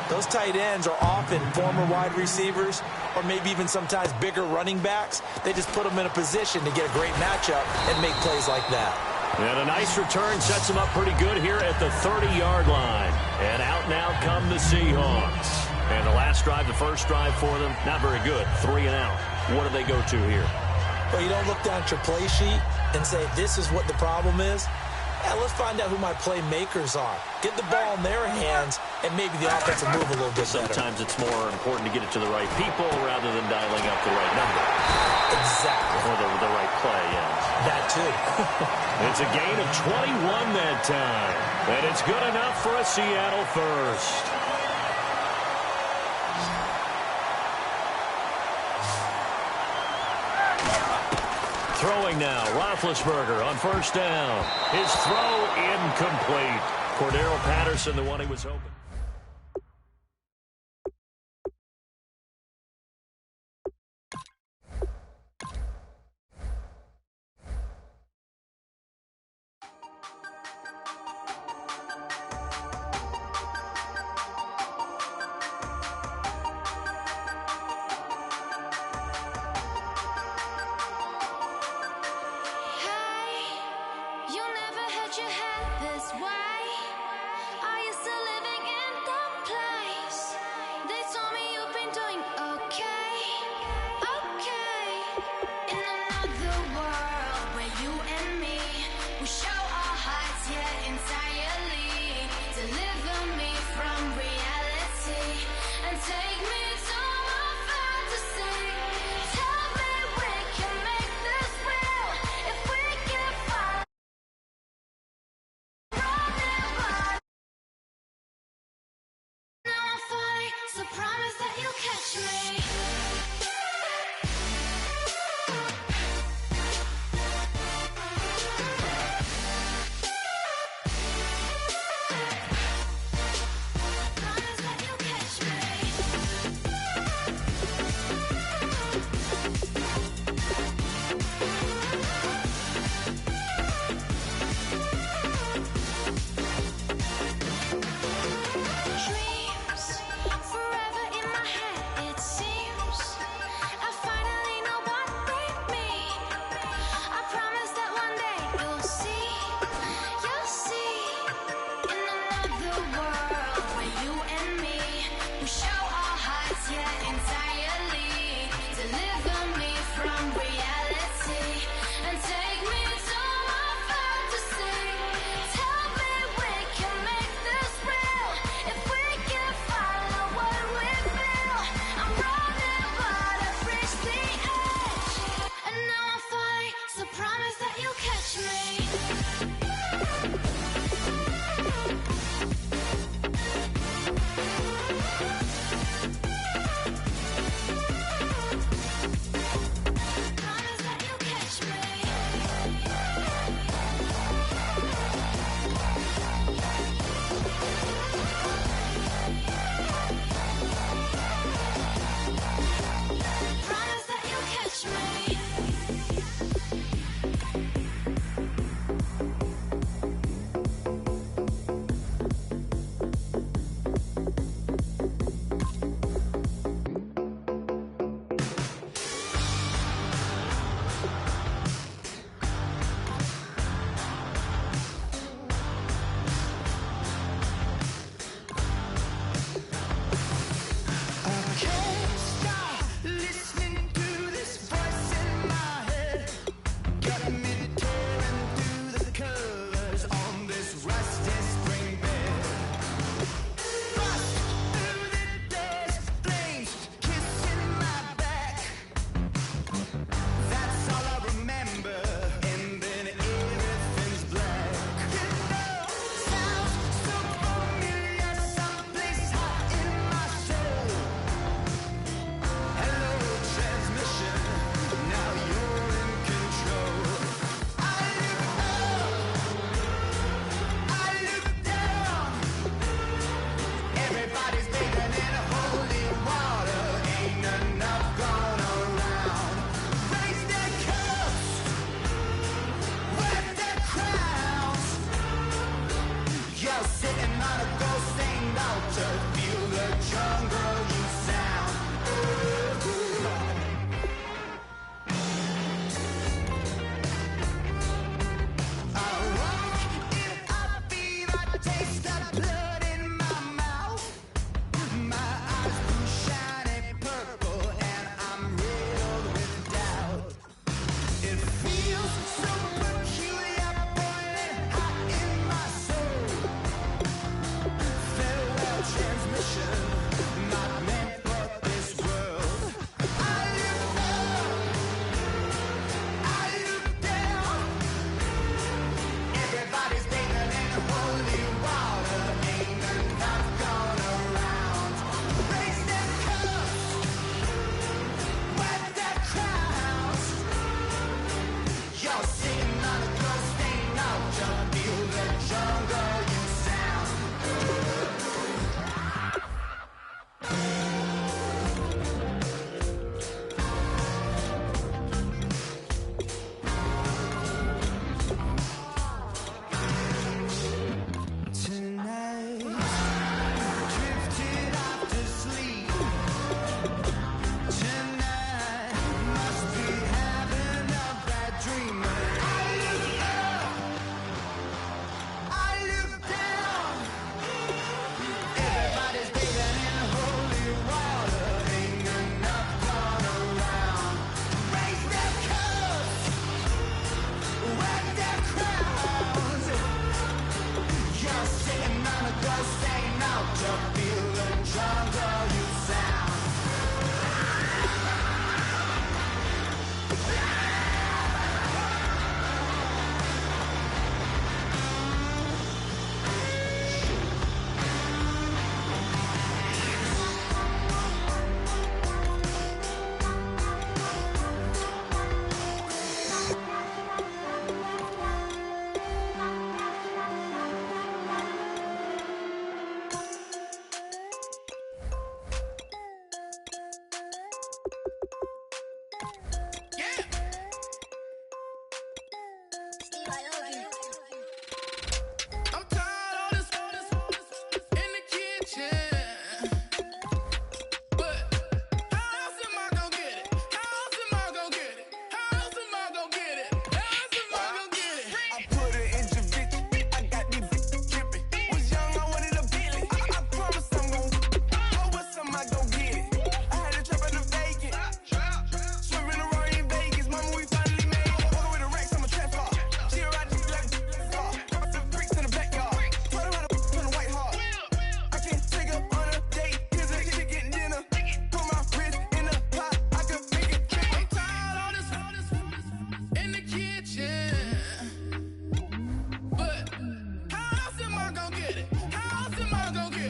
those tight ends are often former wide receivers or maybe even sometimes bigger running backs. They just put them in a position to get a great matchup and make plays like that. And a nice return sets them up pretty good here at the 30-yard line. And out now come the Seahawks. And the last drive, the first drive for them, not very good. 3 and out. What do they go to here? Well, you don't look down at your play sheet and say, this is what the problem is. Yeah, let's find out who my playmakers are. Get the ball in their hands, and maybe the offense will move a little bit better. Sometimes it's more important to get it to the right people rather than dialing up the right number. Exactly. Or the right play, yeah. That too. It's a gain of 21 that time. And it's good enough for a Seattle first. Throwing now, Roethlisberger on 1st down. His throw incomplete. Cordero Patterson, the one he was hoping.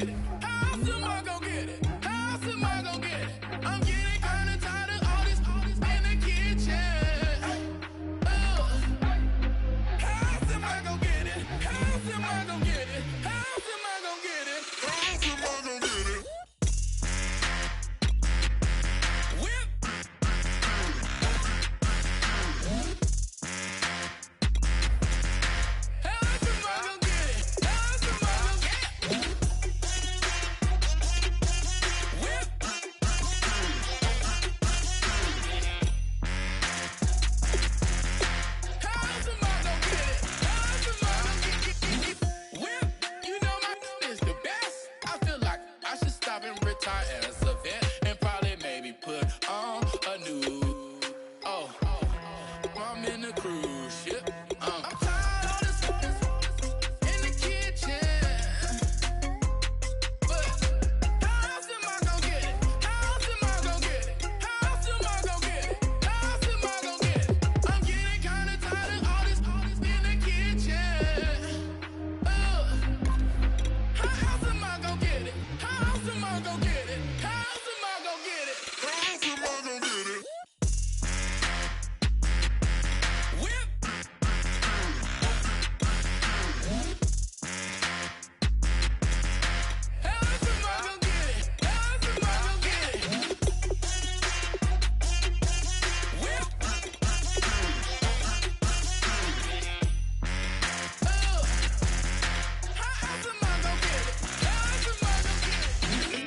get it? How else am I gonna get it? How else am I gonna get it? I'm getting kinda tired of all this in the kitchen. How else am I gonna get it? How else am I gonna get it? How else am I gonna get it? How else am I gonna get it? Whip. How else am I gonna get it? How else am I gonna get it? Whip. How else am I gonna get it? How else am I gonna get it? Whip. You know my is the best. I feel like I should stop and retire as a vet and probably maybe put on a new. Oh, I'm in a cruise ship. I'm tired of this in the kitchen. But how else am I gonna get it? How else am I gonna get it? How else am I gonna get it? How else am I gonna get it? I'm getting kinda tired of all this in the kitchen. How else am I gonna get it? How else am I gonna get it? How else am I gonna get it? How else am I gonna get it? Whip. How else am I gonna get it? How else am I gonna get it? Whip. How else am I gonna get it? How else am I gonna get it?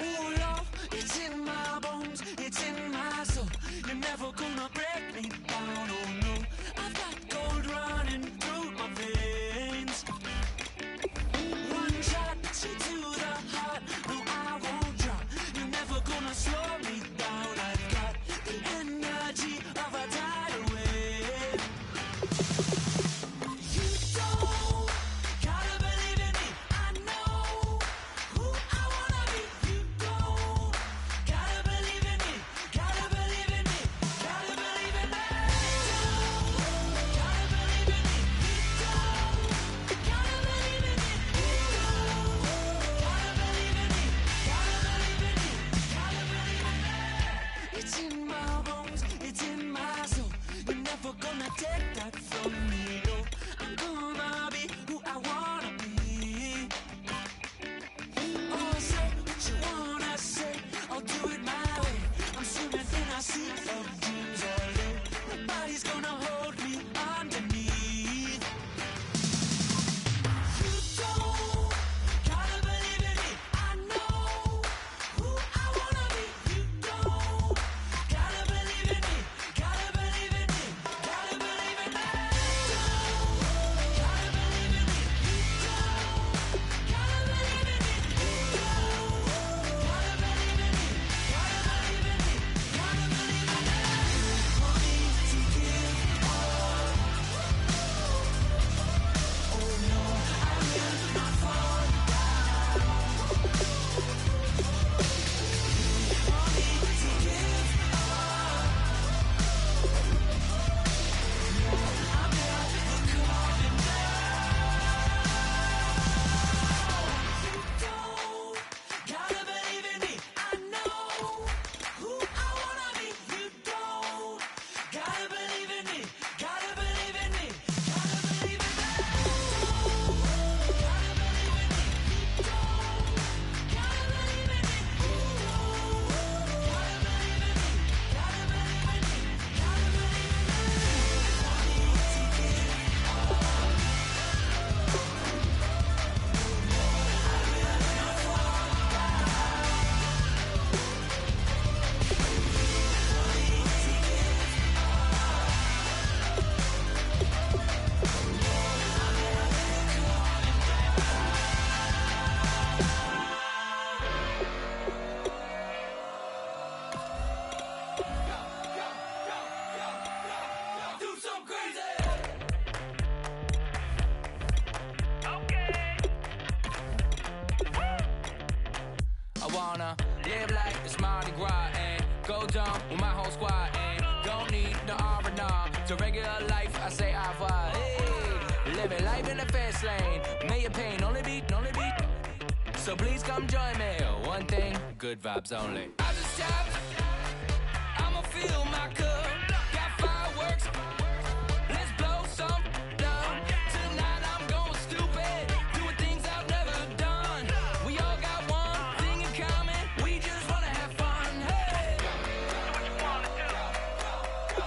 Ooh, love, it's in my bones, it's in my soul. You're never gonna break me down, oh no. I've got gold running through my veins. One shot, straight to the heart. No, I won't drop. You're never gonna slow me down. I've got the energy of a tidal wave. You don't gotta believe in me. I know who I wanna be. You don't gotta believe in me. Gotta believe in me. Gotta believe in me. Gotta believe in me. Gotta believe in me. Gotta believe in me. Gotta believe in me. Gotta believe in me. It's in my bones. It's in my soul. You're never gonna take that from me. No, I'm gonna be who I wanna be. Oh, say what you wanna say. I'll do it my way. I'm swimming in a sea of dreams all day. Nobody's gonna hold me underneath. You don't gotta believe in me. I know who I wanna be. You don't gotta believe in me. Gotta believe in me. Gotta believe in me. double jump with my whole squad. And don't need the R&R. To regular life, I say au revoir. Hey, living life in the fast lane. May your pain only be. So please come join me. One thing, good vibes only. I just tapped. I'ma fill my cup. Got fireworks. Let's blow some down. Tonight I'm going stupid. Doing things I've never done. We all got one thing in common. We just wanna have fun. Hey. What you wanna do?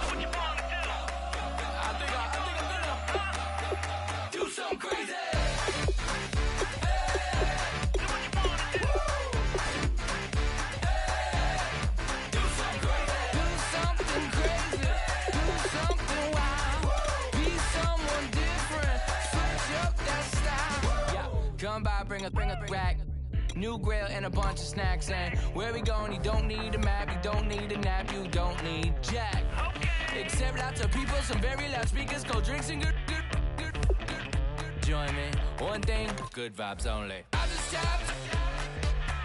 What you wanna do? I think I'm gonna do something crazy. Come by, bring a rack. New grill and a bunch of snacks. And where we going, you don't need a map. You don't need a nap. You don't need jack. Except lots of people, some very loud speakers, cold drinks and good. Join me. One thing, good vibes only. I just tapped.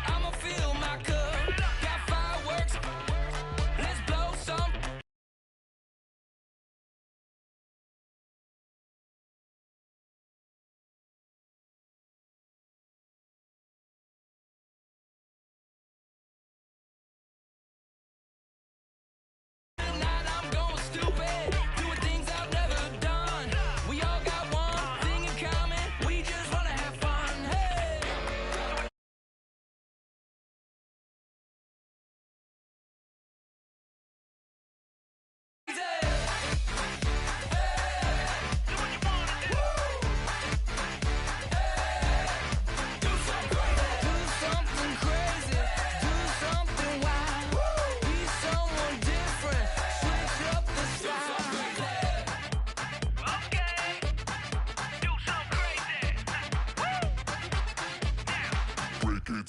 I'ma fill my cup. Got fireworks. Let's blow some.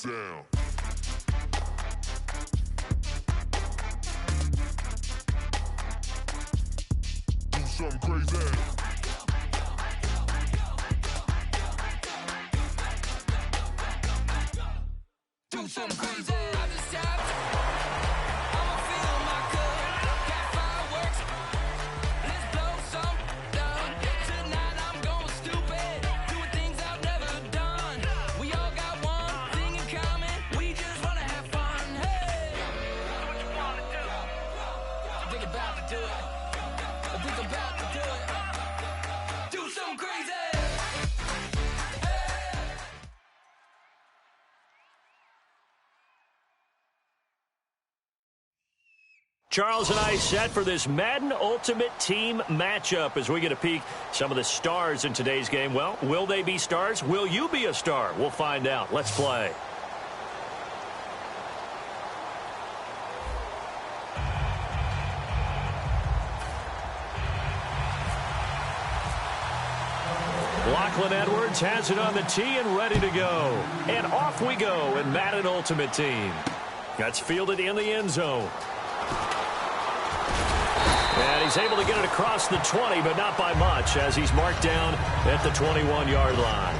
Down. Do something crazy. Do something crazy. I just tapped. I'ma fill my cup. Got fireworks. Let's blow some down. Tonight I'm going stupid. Doing things I've never done. We all got one thing in common. We just wanna have fun. Hey. What you wanna do? I think about to do it. I think about to do it. Do something crazy. Charles and I set for this Madden Ultimate Team matchup as we get a peek some of the stars in today's game. Well, will they be stars? Will you be a star? We'll find out. Let's play. Lachlan Edwards has it on the tee and ready to go. And off we go in Madden Ultimate Team. That's fielded in the end zone. And he's able to get it across the 20, but not by much, as he's marked down at the 21-yard line.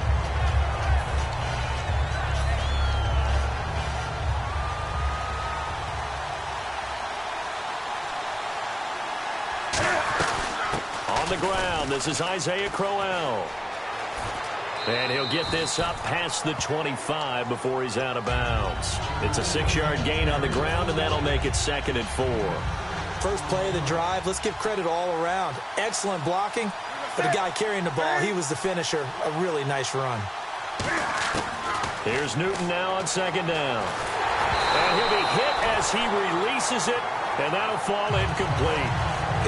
On the ground, this is Isaiah Crowell. And he'll get this up past the 25 before he's out of bounds. It's a 6-yard gain on the ground, and that'll make it 2nd and 4. First play of the drive, let's give credit all around. Excellent blocking, but the guy carrying the ball, he was the finisher. A really nice run. Here's Newton now on 2nd down. And he'll be hit as he releases it, and that'll fall incomplete.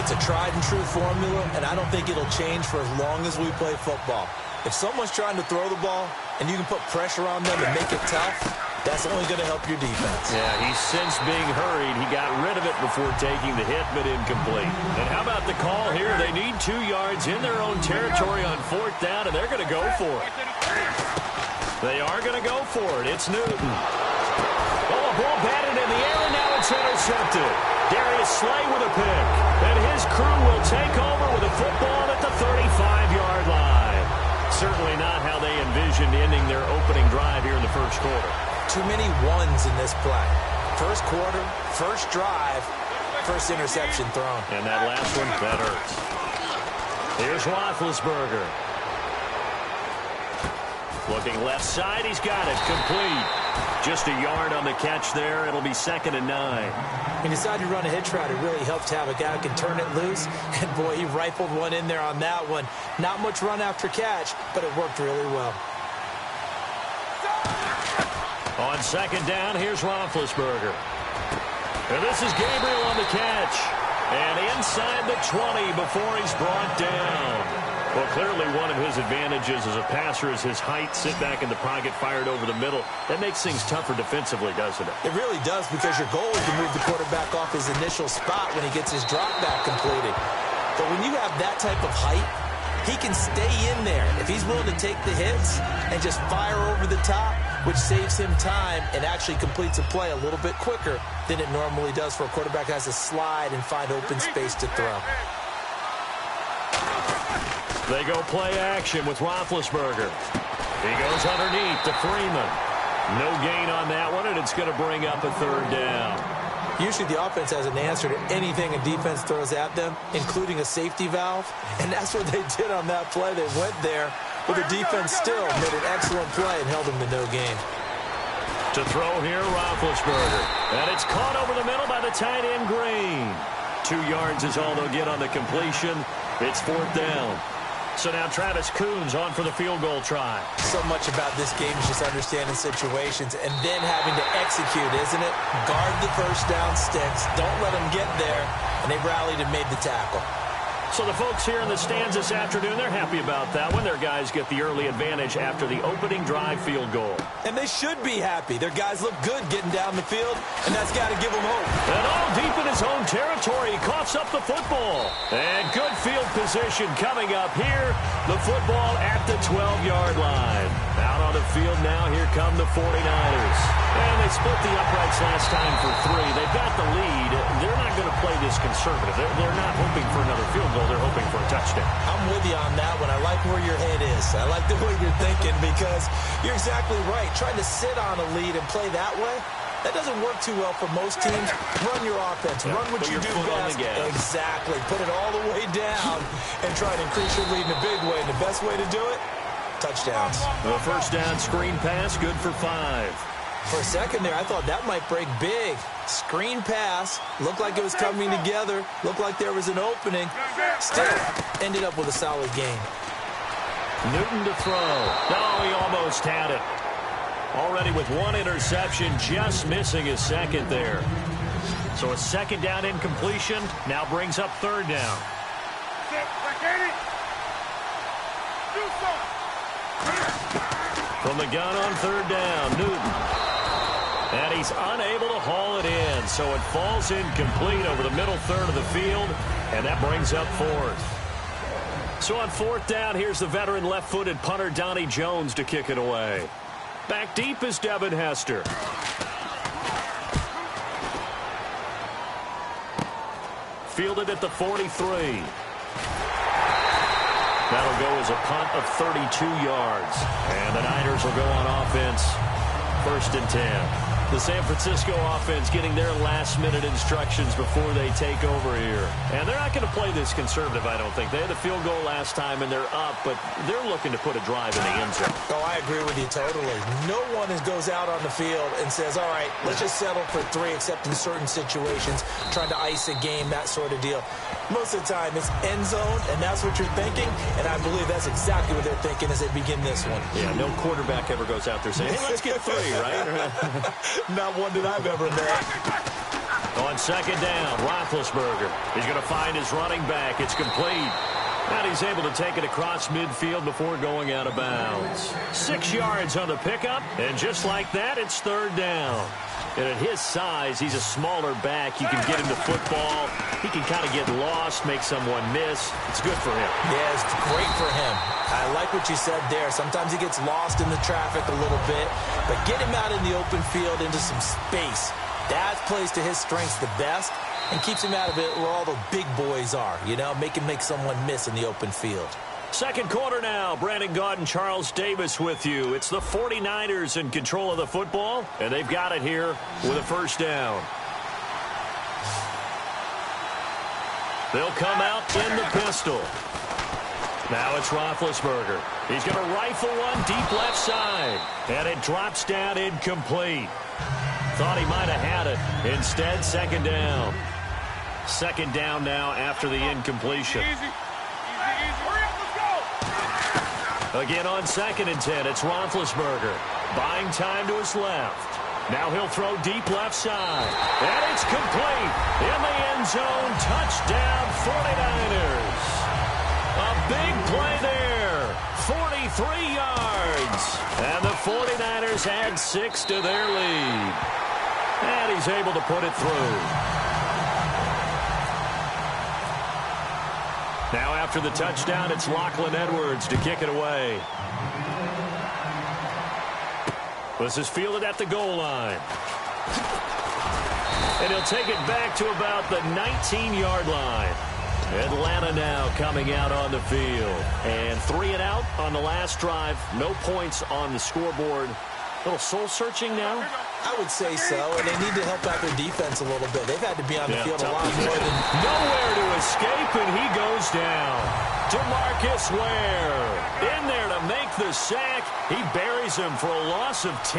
It's a tried-and-true formula, and I don't think it'll change for as long as we play football. If someone's trying to throw the ball and you can put pressure on them and make it tough, that's only going to help your defense. Yeah, he's since being hurried. He got rid of it before taking the hit, but incomplete. And how about the call here? They need 2 yards in their own territory on 4th down, and they're going to go for it. They are going to go for it. It's Newton. Oh, a ball batted in the air, and now it's intercepted. Darius Slay with a pick. And his crew will take over with a football at the 35-yard line. Certainly not how they envisioned ending their opening drive here in the first quarter. Too many ones in this play. First quarter, first drive, first interception thrown. And that last one, that hurts. Here's Roethlisberger. Looking left side, he's got it. Complete. Just a yard on the catch there. It'll be 2nd and 9. He decided to run a hitch route. It really helped to have a guy who can turn it loose. And, boy, he rifled one in there on that one. Not much run after catch, but it worked really well. On 2nd down, here's Roethlisberger. And this is Gabriel on the catch. And inside the 20 before he's brought down. Well, clearly one of his advantages as a passer is his height. Sit back in the pocket, fired over the middle. That makes things tougher defensively, doesn't it? It really does, because your goal is to move the quarterback off his initial spot when he gets his drop back completed. But when you have that type of height, he can stay in there. If he's willing to take the hits and just fire over the top, which saves him time and actually completes a play a little bit quicker than it normally does for a quarterback who has to slide and find open space to throw. They go play action with Roethlisberger. He goes underneath to Freeman. No gain on that one, and it's going to bring up a 3rd down. Usually the offense has an answer to anything a defense throws at them, including a safety valve. And that's what they did on that play. They went there, but the defense still made an excellent play and held them to no gain. To throw here, Roethlisberger. And it's caught over the middle by the tight end, Green. 2 yards is all they'll get on the completion. It's 4th down. So now Travis Coons on for the field goal try. So much about this game is just understanding situations and then having to execute, isn't it? Guard the first down sticks. Don't let them get there. And they rallied and made the tackle. So the folks here in the stands this afternoon, they're happy about that when their guys get the early advantage after the opening drive field goal. And they should be happy. Their guys look good getting down the field, and that's got to give them hope. And all deep in his own territory, he coughs up the football. And good field position coming up here. The football at the 12-yard line. Out on the field now, here come the 49ers. And they split the uprights last time for 3. They've got the lead. They're not going to play this conservative. They're not hoping for another field goal. They're hoping for a touchdown. I'm with you on that one. I like where your head is. I like the way you're thinking, because you're exactly right. Trying to sit on a lead and play that way, that doesn't work too well for most teams. Run your offense. Run what you do best. Exactly. Put it all the way down and try to increase your lead in a big way. And the best way to do it, touchdowns. The first down screen pass, good for 5. For a second there, I thought that might break big. Screen pass. Looked like it was coming together. Looked like there was an opening. Still, ended up with a solid gain. Newton to throw. No, he almost had it. Already with 1 interception, just missing his 2nd there. So a 2nd down incompletion now brings up 3rd down. From the gun on 3rd down, Newton. And he's unable to haul it in, so it falls incomplete over the middle third of the field, and that brings up 4th. So on 4th down, here's the veteran left-footed punter Donnie Jones to kick it away. Back deep is Devin Hester. Fielded at the 43. That'll go as a punt of 32 yards. And the Niners will go on offense, 1st and 10. The San Francisco offense getting their last-minute instructions before they take over here. And they're not going to play this conservative, I don't think. They had a field goal last time, and they're up, but they're looking to put a drive in the end zone. Oh, I agree with you totally. No one goes out on the field and says, all right, let's just settle for 3, except in certain situations, trying to ice a game, that sort of deal. Most of the time, it's end zone, and that's what you're thinking, and I believe that's exactly what they're thinking as they begin this one. Yeah, no quarterback ever goes out there saying, hey, let's get 3, right? Not one that I've ever met. On 2nd down, Roethlisberger. He's going to find his running back. It's complete. And he's able to take it across midfield before going out of bounds. 6 yards on the pickup, and just like that, it's 3rd down. And at his size, he's a smaller back. You can get him the football. He can kind of get lost, make someone miss. It's good for him. Yeah, it's great for him. I like what you said there. Sometimes he gets lost in the traffic a little bit, but get him out in the open field into some space. That plays to his strengths the best and keeps him out of it where all the big boys are, you know, make someone miss in the open field. Second quarter now. Brandon Gaudin, Charles Davis with you. It's the 49ers in control of the football, and they've got it here with a first down. They'll come out in the pistol. Now it's Roethlisberger. He's going to rifle one deep left side, and it drops down incomplete. Thought he might have had it. Instead, second down. Second down now after the incompletion. Easy. Hurry up, let's go. Again on 2nd and 10, it's Roethlisberger. Buying time to his left. Now he'll throw deep left side. And it's complete. In the end zone, touchdown 49ers. A big play there. 43 yards. And the 49ers add 6 to their lead. And he's able to put it through. Now after the touchdown, it's Lachlan Edwards to kick it away. This is fielded at the goal line. And he'll take it back to about the 19-yard line. Atlanta now coming out on the field. And 3 and out on the last drive. No points on the scoreboard. A little soul-searching now? I would say so, and they need to help out their defense a little bit. They've had to be on the field a lot more than... Nowhere to escape, and he goes down. DeMarcus Ware in there to make the sack. He buries him for a loss of 10.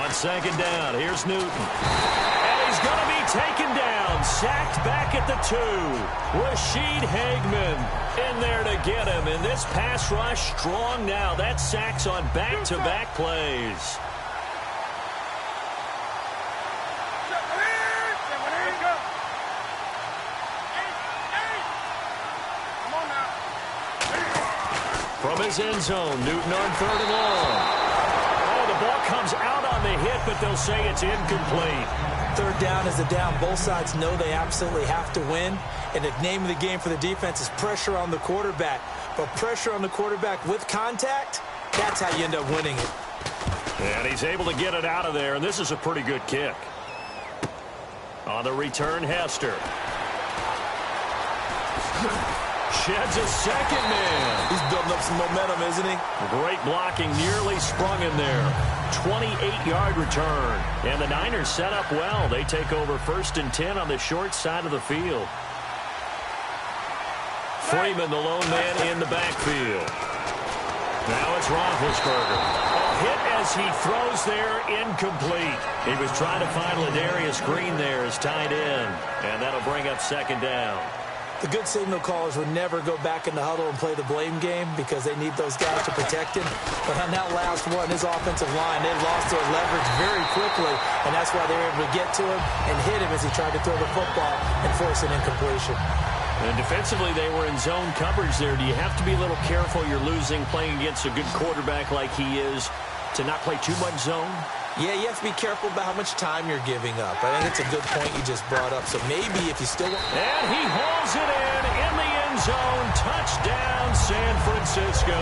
On second down, here's Newton. And he's going to be taken down. Sacked back at the 2. Rashid Hageman in there to get him. And this pass rush strong now. That sacks on back-to-back plays. From his end zone, Newton on 3rd and long. Oh, the ball comes out on the hit, but they'll say it's incomplete. Third down is a down. Both sides know they absolutely have to win. And the name of the game for the defense is pressure on the quarterback. But pressure on the quarterback with contact, that's how you end up winning it. And he's able to get it out of there, and this is a pretty good kick. On the return, Hester. Sheds a second man. He's building up some momentum, isn't he? Great blocking, nearly sprung him there. 28-yard return. And the Niners set up well. They take over 1st and 10 on the short side of the field. Freeman, the lone man in the backfield. Now it's Roethlisberger. A hit as he throws there, incomplete. He was trying to find Ladarius Green there as tight end. And that'll bring up second down. The good signal callers would never go back in the huddle and play the blame game because they need those guys to protect him. But on that last one, his offensive line, they lost their leverage very quickly, and that's why they were able to get to him and hit him as he tried to throw the football and force an incompletion. And defensively, they were in zone coverage there. Do you have to be a little careful you're losing playing against a good quarterback like he is to not play too much zone? Yeah, you have to be careful about how much time you're giving up. I think it's a good point you just brought up. So maybe if you still want... And he hauls it in the end zone. Touchdown, San Francisco.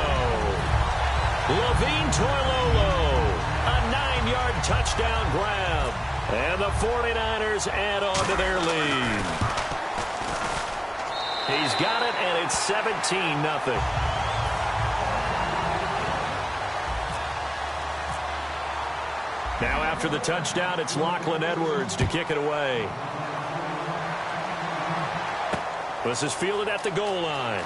Levine Toilolo, a 9-yard touchdown grab. And the 49ers add on to their lead. He's got it, and it's 17-0. Now after the touchdown, it's Lachlan Edwards to kick it away. This is fielded at the goal line.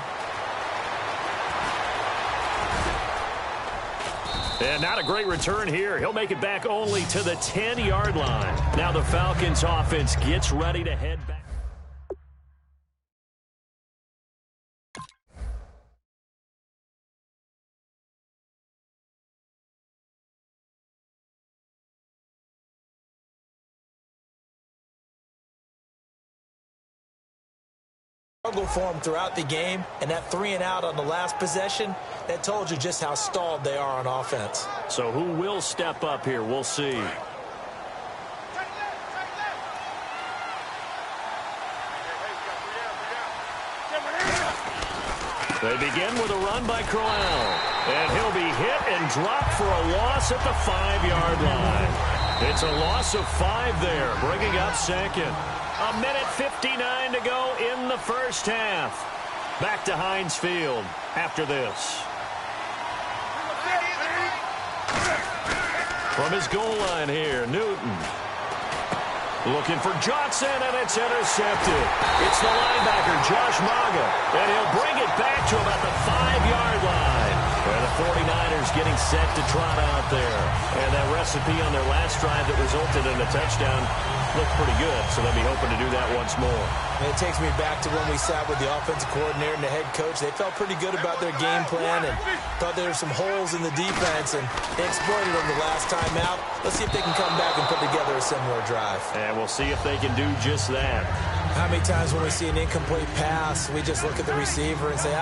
And not a great return here. He'll make it back only to the 10-yard line. Now the Falcons offense gets ready to head back. Struggle for them throughout the game, and that 3 and out on the last possession, that told you just how stalled they are on offense. So who will step up here? We'll see. They begin with a run by Crowell, and he'll be hit and dropped for a loss at the 5-yard line. It's a loss of 5 there, bringing up second. 1:59 to go in the first half. Back to Heinz Field after this. From his goal line here, Newton. Looking for Johnson, and it's intercepted. It's the linebacker, Josh Maga, and he'll bring it back to about the 5-yard line. And the 49ers getting set to trot out there. And that recipe on their last drive that resulted in a touchdown looked pretty good, so they'll be hoping to do that once more. And it takes me back to when we sat with the offensive coordinator and the head coach. They felt pretty good about their game plan and thought there were some holes in the defense, and they exploited them the last time out. Let's see if they can come back and put together a similar drive. And we'll see if they can do just that. How many times when we see an incomplete pass, we just look at the receiver and say,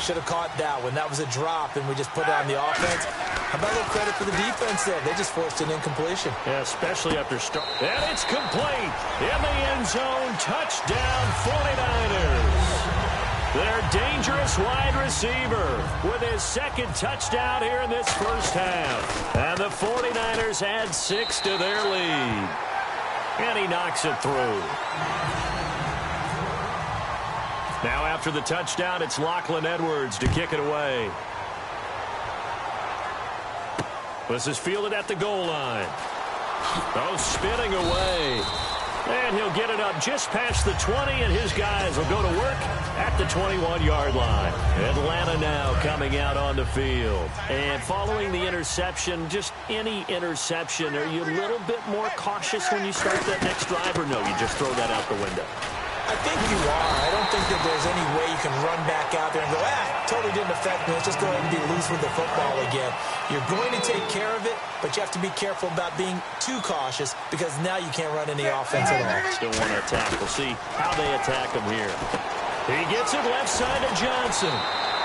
should have caught that one. That was a drop, and we just put it on the offense. How about a little credit for the defense there? They just forced an incompletion. Yeah, especially after start. And it's complete in the end zone. Touchdown, 49ers. Their dangerous wide receiver with his second touchdown here in this first half. And the 49ers add 6 to their lead. And he knocks it through. Now after the touchdown, it's Lachlan Edwards to kick it away. This is fielded at the goal line. Oh, spinning away. And he'll get it up just past the 20, and his guys will go to work at the 21-yard line. Atlanta now coming out on the field. And following the interception, just any interception, are you a little bit more cautious when you start that next drive, or no, you just throw that out the window? I think you are. I don't think that there's any way you can run back out there and go, totally didn't affect me. Let's just go ahead and be loose with the football again. You're going to take care of it, but you have to be careful about being too cautious because now you can't run any offense at all. Still want to attack. We'll see how they attack him here. He gets it left side to Johnson.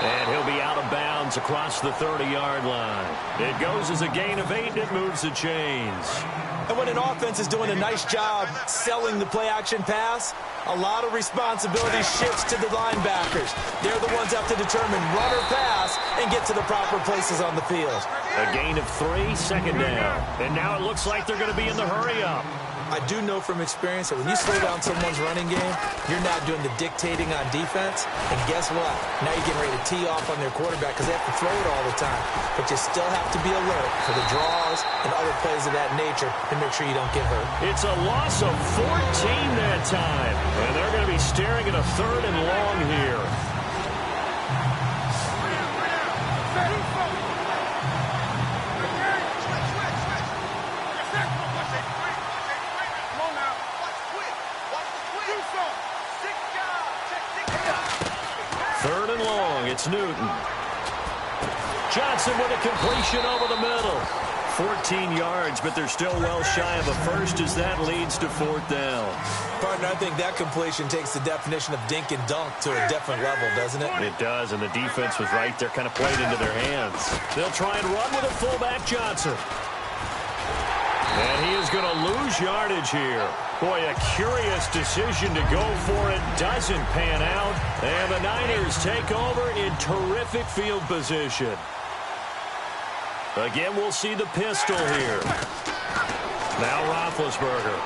And he'll be out of bounds across the 30-yard line. It goes as a gain of 8, and it moves the chains. And when an offense is doing a nice job selling the play-action pass, a lot of responsibility shifts to the linebackers. They're the ones that have to determine run or pass and get to the proper places on the field. A gain of 3, second down. And now it looks like they're going to be in the hurry-up. I do know from experience that when you slow down someone's running game, you're not doing the dictating on defense. And guess what? Now you're getting ready to tee off on their quarterback because they have to throw it all the time. But you still have to be alert for the draws and other plays of that nature to make sure you don't get hurt. It's a loss of 14 that time. And they're going to be staring at a 3rd and long here. It's Newton. Johnson with a completion over the middle. 14 yards, but they're still well shy of a first as that leads to 4th down. Partner, I think that completion takes the definition of dink and dunk to a different level, doesn't it? It does, and the defense was right there, kind of played into their hands. They'll try and run with a fullback, Johnson. And he is going to lose yardage here. Boy, a curious decision to go for it. Doesn't pan out. And the Niners take over in terrific field position. Again, we'll see the pistol here. Now Roethlisberger.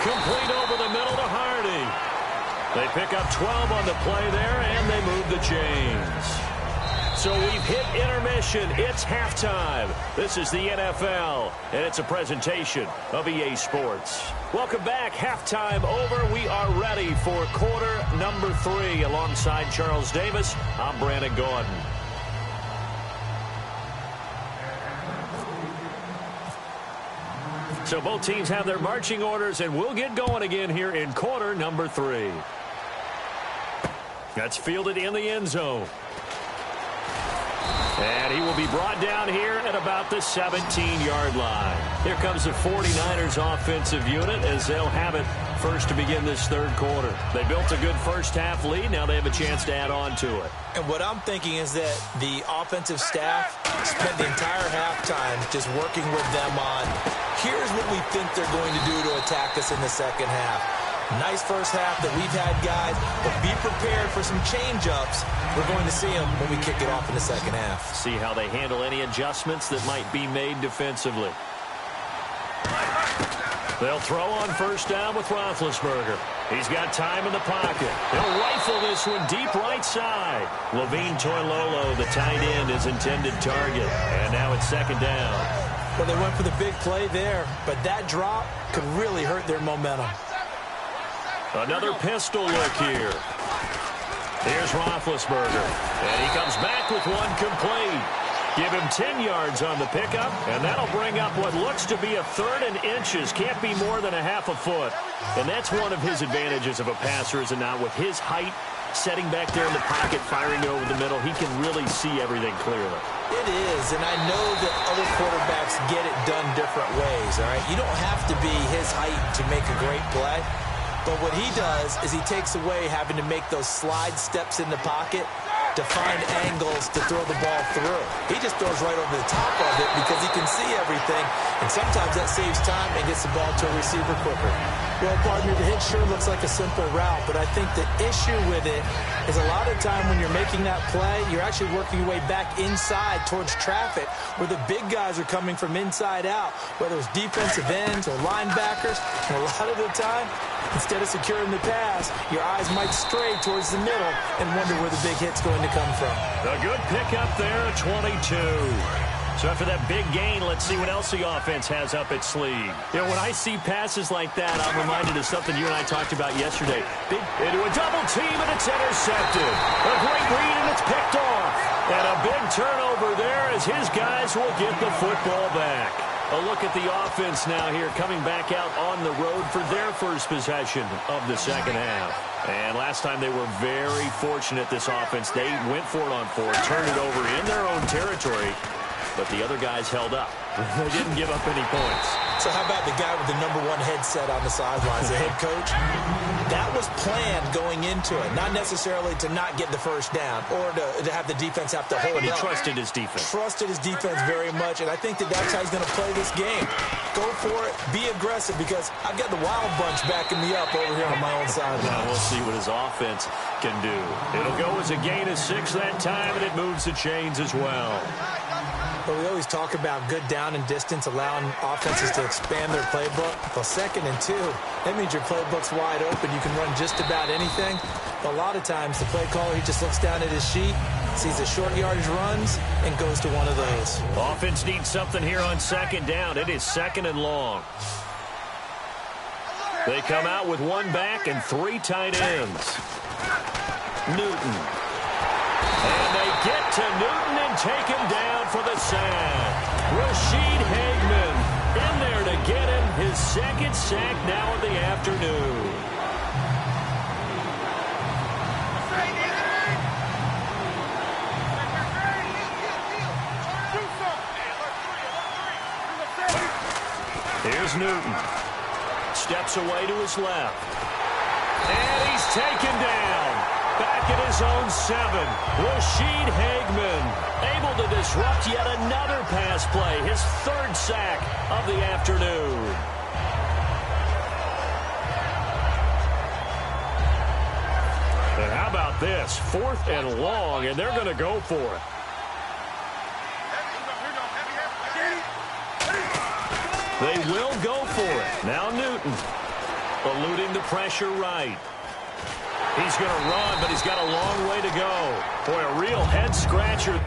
Complete over the middle to Hardy. They pick up 12 on the play there, and they move the chains. So we've hit intermission. It's halftime. This is the NFL, and it's a presentation of EA Sports. Welcome back. Halftime over. We are ready for quarter number 3. Alongside Charles Davis, I'm Brandon Gordon. So both teams have their marching orders, and we'll get going again here in quarter number 3. That's fielded in the end zone. And he will be brought down here at about the 17-yard line. Here comes the 49ers offensive unit as they'll have it first to begin this 3rd quarter. They built a good first-half lead. Now they have a chance to add on to it. And what I'm thinking is that the offensive staff spent the entire halftime just working with them on, here's what we think they're going to do to attack us in the second half. Nice first half that we've had, guys, but be prepared for some change-ups. We're going to see them when we kick it off in the second half. See how they handle any adjustments that might be made defensively. They'll throw on first down with Roethlisberger. He's got time in the pocket. He'll rifle this one deep right side. Levine Toilolo, the tight end, is intended target. And now it's second down. Well, they went for the big play there, but that drop could really hurt their momentum. Another pistol look here. Here's Roethlisberger. And he comes back with one complete. Give him 10 yards on the pickup, and that'll bring up what looks to be a third and inches. Can't be more than a half a foot. And that's one of his advantages of a passer, is it not? With his height, setting back there in the pocket, firing it over the middle, he can really see everything clearly. It is, and I know that other quarterbacks get it done different ways, all right? You don't have to be his height to make a great play. But what he does is he takes away having to make those slide steps in the pocket to find angles to throw the ball through. He just throws right over the top of it because he can see everything, and sometimes that saves time and gets the ball to a receiver quicker. Well, partner, the hit sure looks like a simple route, but I think the issue with it is a lot of time when you're making that play, you're actually working your way back inside towards traffic where the big guys are coming from inside out, whether it's defensive ends or linebackers. And a lot of the time, instead of securing the pass, your eyes might stray towards the middle and wonder where the big hit's going to come from. A good pickup there, 22. So after that big gain, let's see what else the offense has up its sleeve. You know, when I see passes like that, I'm reminded of something you and I talked about yesterday. Big into a double team, and it's intercepted. A great read, and it's picked off. And a big turnover there as his guys will get the football back. A look at the offense now here, coming back out on the road for their first possession of the second half. And last time they were very fortunate, this offense. They went for it on fourth, turned it over in their own territory, but the other guys held up. They didn't give up any points. So how about the guy with the #1 headset on the sidelines, the head coach? That was planned going into it, not necessarily to not get the first down or to have the defense have to hold up. But he trusted his defense. Trusted his defense very much, and I think that's how he's going to play this game. Go for it, be aggressive, because I've got the wild bunch backing me up over here on my own sideline. Now we'll see what his offense can do. It'll go as a gain of 6 that time, and it moves the chains as well. But we always talk about good down and distance, allowing offenses to expand their playbook. Well, 2nd and 2, that means your playbook's wide open. You can run just about anything. But a lot of times, the play caller, he just looks down at his sheet, sees the short yardage runs, and goes to one of those. Offense needs something here on second down. It is 2nd and long. They come out with 1 back and 3 tight ends. Newton. And they get to Newton and take him down for the sack. Rashid Hageman in there to get him his 2nd sack now of the afternoon. Here's Newton. Steps away to his left. And he's taken down. Back at his own 7. Rashid Hageman able to disrupt yet another pass play. His 3rd sack of the afternoon. And how about this? 4th and long, and they're going to go for it. They will go for it. Now Newton eluding the pressure right. He's going to run, but he's got a long way to go. Boy, a real head-scratcher.